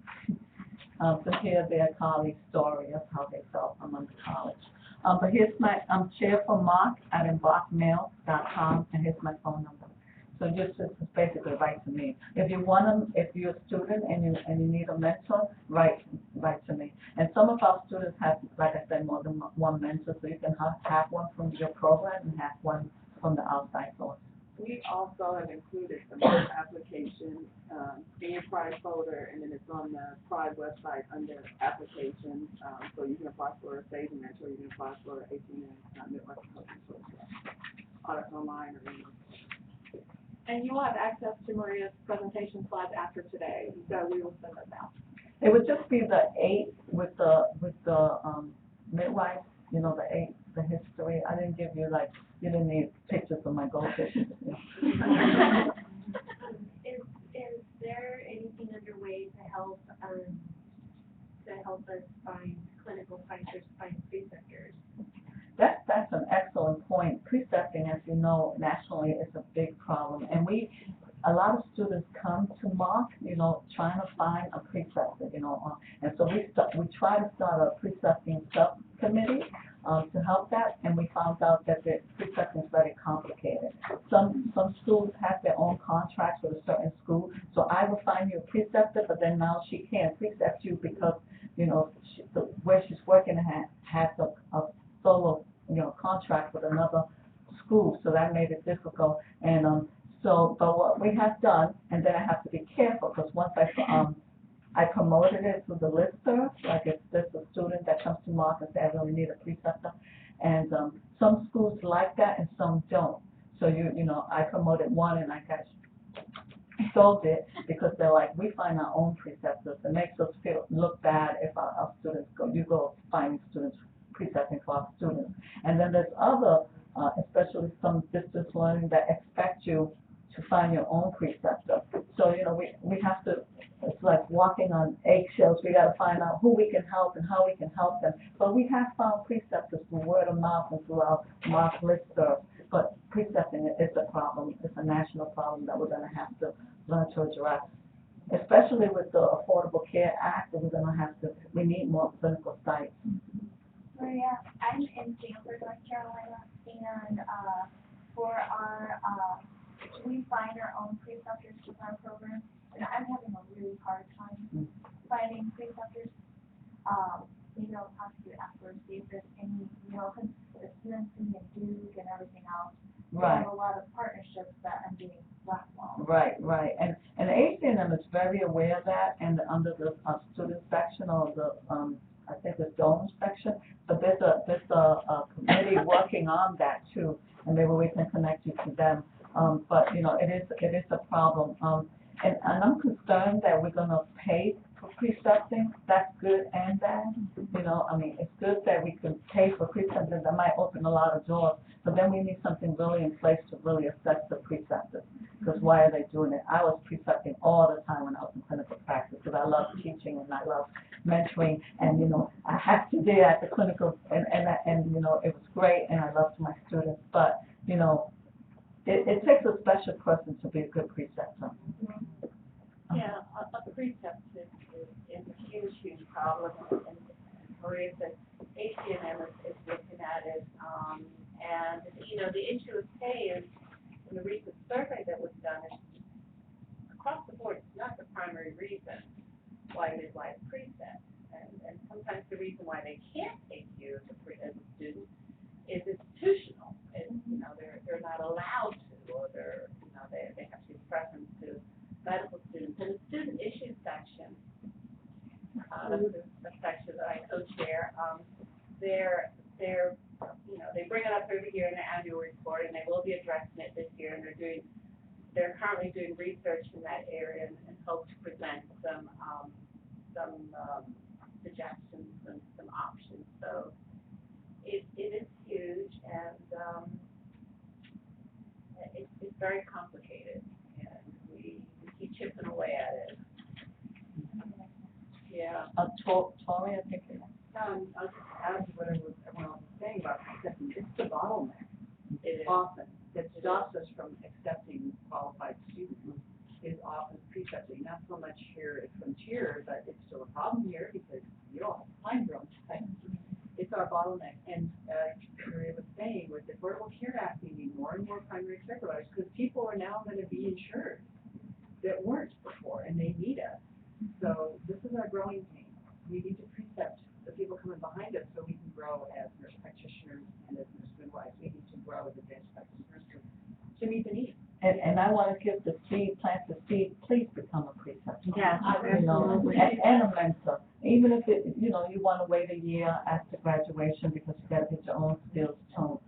to hear their colleagues' story of how they felt among the college. But here's my, I'm chair for Mark at embarkmail.com, and here's my phone number. So just basically write to me. If you want them, if you're a student and you need a mentor, write to me. And some of our students have, like I said, more than one mentor, so you can have one from your program and have one from the outside source. We also have included the Pride application in your Pride folder, and then it's on the Pride website under applications. So you can apply for a Sage Mentor, you can apply for an 18 midwife coaching program, audit online or email. And you will have access to Maria's presentation slides after today, so we will send those out. It would just be the 8 with the midwife, you know, the 8, the history. I didn't give you you didn't need pictures of my goldfish. Is there anything underway to help us find clinical fighters, find preceptors? That's an excellent point. Precepting, as you know, nationally is a big problem, and a lot of students come to Mark, you know, trying to find a preceptor, you know, and so we try to start a precepting subcommittee to help that, and we found out that the precepting is very complicated. Some schools have their own contracts with a certain school, so I will find you a preceptor, but then now she can't precept you because, you know, where she's working has a solo, you know, contract with another school, so that made it difficult. And but what we have done, and then I have to be careful because once I promoted it to the listserv, like if there's a student that comes to Mark and says, I really need a preceptor, and some schools like that and some don't. So you know, I promoted one and I got sold it because they're like, we find our own preceptors. It makes us look bad if our students go finding students precepting for our students. And then there's other, especially some distance learning that expect you to find your own preceptor. So, you know, we have to, it's like walking on eggshells. We got to find out who we can help and how we can help them. But we have found preceptors through word of mouth and through our Mark listserv. But precepting is a problem. It's a national problem that we're going to have to learn to address, especially with the Affordable Care Act. We need more clinical sites. Maria, I'm in Stanford, North Carolina, and for our, we find our own preceptors with our program, and I'm having a really hard time finding preceptors. Maybe I'll talk to you afterwards, see if there's any, you know, because the students in Duke and everything else, Right. we have a lot of partnerships that I'm getting blackballed. Right. And ACNM is very aware of that, and under the student section or the I think the dome section, but there's a committee working on that too, and maybe we can connect you to them. But you know, it is a problem, and I'm concerned that we're going to pay for precepting. That's good and bad. You know, I mean, it's good that we can pay for precepting. That might open a lot of doors, but then we need something really in place to really assess the preceptors. Because why are they doing it? I was precepting all the time when I was in clinical practice because I love teaching and I love mentoring, and you know, I have to be at the clinical, and you know, it was great, and I loved my students. But you know, it takes a special person to be a good preceptor. Yeah, a precept is a huge problem, and Maria said ACNM is looking at it, and you know, the issue of pay is, in the recent survey that was done, across the board, it's not the primary reason why midwives precept, and sometimes the reason why they can't take you as a student is institutional. You know, they're not allowed to, or they have to give preference to medical students. In the student issue section, the section that I co-chair, they're you know, they bring it up every year in the annual report, and they will be addressing it this year, and they're doing they're currently doing research in that area and hope to present some suggestions and some options. So it is huge, and it's very complicated, and we keep chipping away at it. Yeah. Tori, I think. I'll just add to what everyone else is saying about accepting. It's the bottleneck. It is. Often that stops us from accepting qualified students is often precepting. Not so much here at Frontier, but it's still a problem here because you all have time your own time. It's our bottleneck. And Maria was saying, with the Affordable Care Act, we need more and more primary care providers because people are now going to be insured that weren't before, and they need us. So this is our growing pain. We need to precept the people coming behind us so we can grow as nurse practitioners and as nurse midwives. We need to grow as advanced practitioners to meet the needs. And I want to give the seed, plant the seed, please become a preceptor. Yeah, You know, and a mentor. Even if it, you know, you want to wait a year after graduation because you got to get your own skills honed,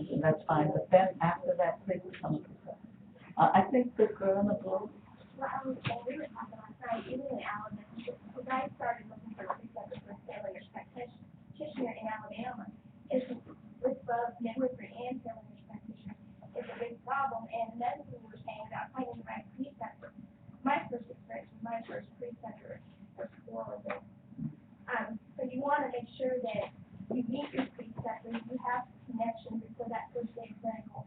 and that's fine. But then after that, please become a preceptor. I think the girl in the blue. Well, and we were talking last night, even in Alabama, because I started looking for a preceptor for a family nurse practitioner in Alabama. It's with both midwifery and family nurse practitioners is a big problem. And another thing you were saying about finding the right preceptor. My first experience with my first preceptor was horrible. So you want to make sure that you meet your preceptor, you have connection before that first day clinical.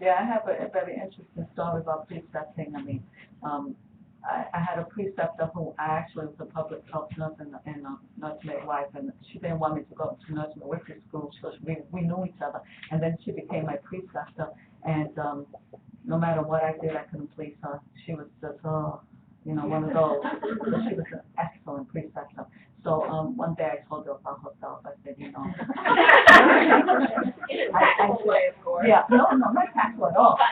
Yeah, I have a very interesting story about precepting. I mean, I had a preceptor who I actually was a public health nurse and nurse midwife, and she didn't want me to go to nurse midwifery school, so we knew each other. And then she became my preceptor, and no matter what I did, I couldn't please her. She was just, you know, one of those. But she was an excellent preceptor. So one day I told her about herself. I said, you know. Yeah, no, not tactful at all. I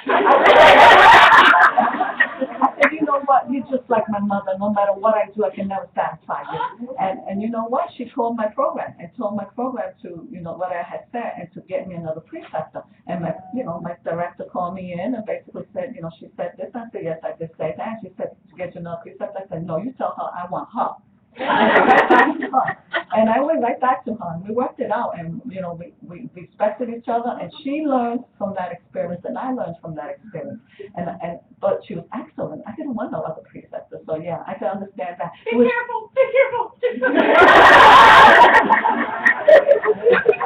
said, you know what, you're just like my mother. No matter what I do, I can never satisfy you. And you know what? She called my program and told my program to, you know, what I had said and to get me another preceptor. And my, you know, my director called me in and basically said, you know, she said this. I said, yes, I did say that. She said, to get you another preceptor. I said, no, you tell her I want her. And I went right back to her, and we worked it out, and you know, we respected each other, and she learned from that experience, and I learned from that experience, but she was excellent. I didn't want no other preceptor, so yeah, I can understand that. Be careful.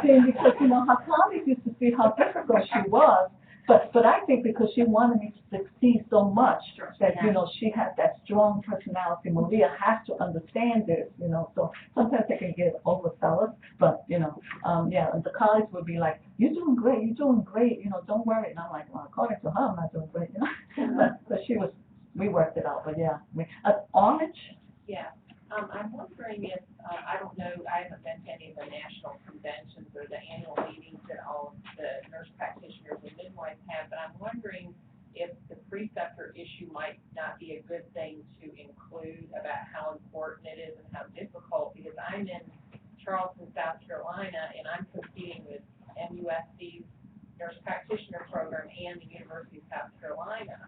See, because you know, her colleagues used to see how difficult she was. But I think because she wanted me to succeed so much that, you know, she had that strong personality. Maria has to understand this, you know, so sometimes they can get overzealous, but, you know, yeah, the colleagues would be like, you're doing great, you know, don't worry. And I'm like, well, according to her, I'm not doing great, you know. but we worked it out, but yeah. Orange? Yeah. I'm wondering if, I don't know, I haven't been to any of the national conventions or the annual meetings that all of the nurse practitioners and midwives have, but I'm wondering if the preceptor issue might not be a good thing to include about how important it is and how difficult, because I'm in Charleston, South Carolina, and I'm competing with MUSC's nurse practitioner program and the University of South Carolina.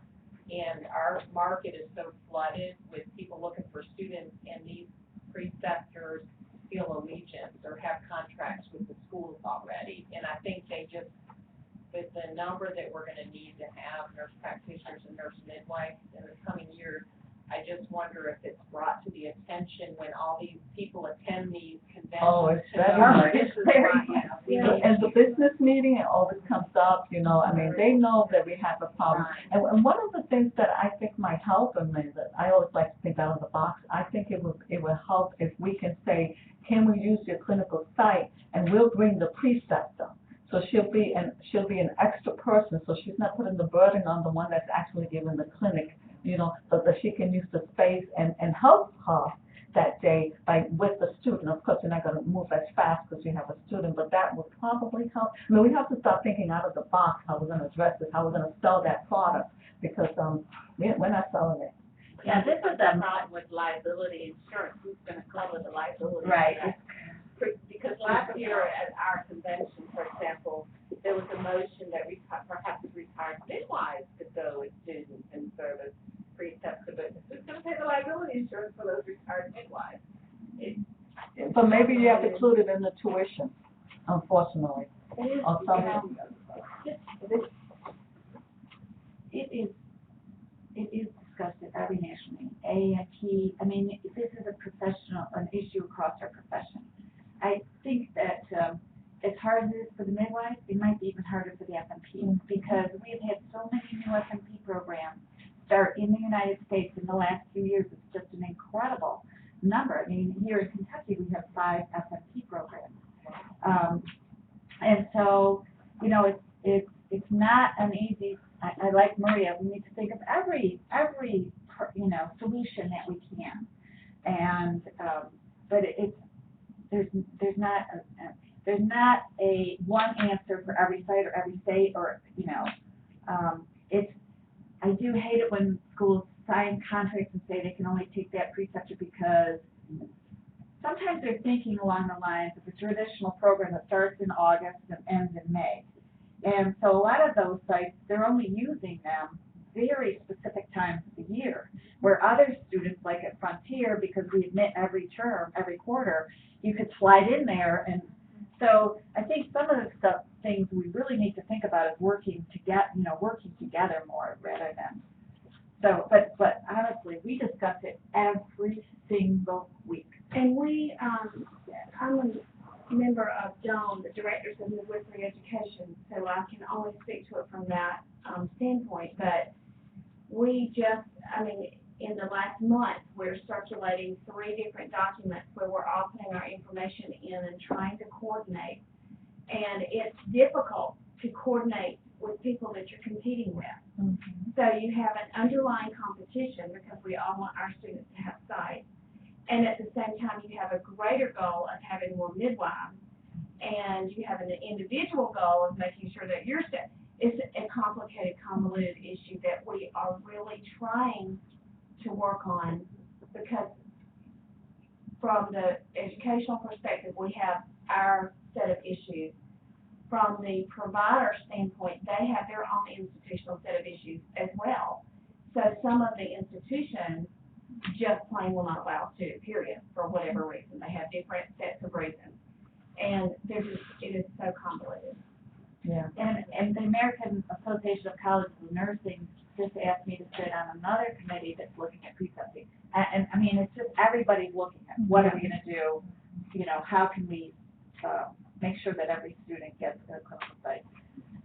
And our market is so flooded with people looking for students, and these preceptors feel allegiance or have contracts with the schools already. And I think they just, with the number that we're going to need to have nurse practitioners and nurse midwives in the coming years, I just wonder if it's brought to the attention when all these people attend these conventions. Oh, it's very much. And the business meeting, it always comes up, you know, I mean, they know that we have a problem. Right. And one of the things that I think might help, and that I always like to think out of the box, I think it will help if we can say, can we use your clinical site, and we'll bring the preceptor. So she'll be an extra person, so she's not putting the burden on the one that's actually giving the clinic, you know, but that she can use the space and help her that day with the student. Of course, you're not going to move as fast because you have a student, but that would probably help. I mean, we have to start thinking out of the box how we're going to address this, how we're going to sell that product, because we're not selling it. Yeah, this is the problem with liability insurance. Who's going to cover the liability? Right. Because last year at our convention, for example, there was a motion that perhaps retired midwives could go and do So maybe you have to include it in the tuition, unfortunately, It is, or you some. know, it is discussed at every national meeting, AFP, I mean, this is an issue across our profession. I think that, as hard as it is for the midwives, it might be even harder for the FMP, because we've had so many new FMP programs start in the United States in the last few years. It's just an incredible number. I mean, here in Kentucky, we have 5 FMP programs. And so, you know, it's not an easy, I like Maria, we need to think of every, you know, solution that we can. And, but there's not a one answer for every site or every state, or, you know, I do hate it when schools sign contracts and say they can only take that preceptor because sometimes they're thinking along the lines of a traditional program that starts in August and ends in May. And so a lot of those sites, they're only using them very specific times of the year, where other students, like at Frontier, because we admit every term, every quarter, you could slide in there. And so I think some of the things we really need to think about is working together more rather than. So, but honestly, we discuss it every single week. And I'm a member of DOME, the Directors of Midwifery Education, so I can only speak to it from that standpoint. But we just, in the last month, we're circulating 3 different documents where we're all putting our information in and trying to coordinate. And it's difficult to coordinate with people that you're competing with. Mm-hmm. So you have an underlying competition because we all want our students to have sight. And at the same time, you have a greater goal of having more midwives. And you have an individual goal of making sure that you're set. It's a complicated, convoluted issue that we are really trying to work on, because from the educational perspective, we have our set of issues. From the provider standpoint, they have their own institutional set of issues as well. So some of the institutions just plain will not allow us to, period, for whatever reason. They have different sets of reasons. And it is so convoluted. Yeah. And the American Association of Colleges of Nursing just asked me to sit on another committee that's looking at precepting. And I mean, it's just everybody's looking at what are we going to do? You know, how can we make sure that every student gets a clinical site?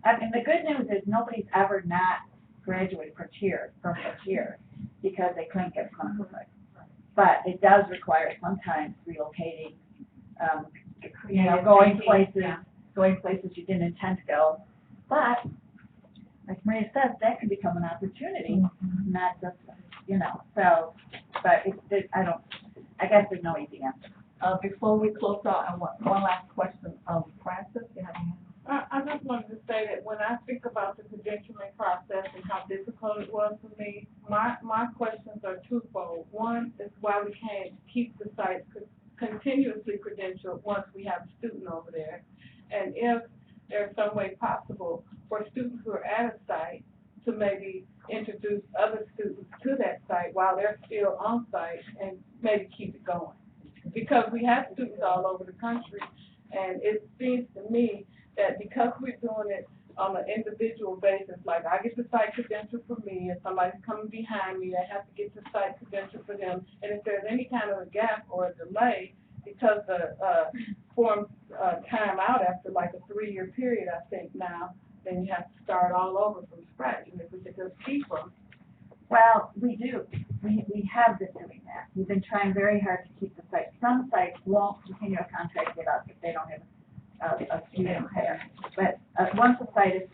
I mean, the good news is nobody's ever not graduated from Frontier because they couldn't get a clinical site. But it does require sometimes relocating, going places you didn't intend to go. But like Maria says, that could become an opportunity, not just, so, but I guess there's no easy answer. Before we close out, I want one last question. Francis, you have a hand? I just wanted to say that when I think about the credentialing process and how difficult it was for me, my questions are twofold. One is why we can't keep the sites continuously credentialed once we have a student over there, and if there's some way possible for students who are at a site to maybe introduce other students to that site while they're still on site and maybe keep it going. Because we have students all over the country, and it seems to me that because we're doing it on an individual basis, like I get the site credential for me, and somebody's coming behind me, I have to get the site credential for them, and if there's any kind of a gap or a delay, because the forms time out after like a 3-year period, I think now, then you have to start all over from scratch, and if we could just keep them. Well, we do. We have been doing that. We've been trying very hard to keep the site. Some sites won't continue a contract with us if they don't have a student there. But once the site is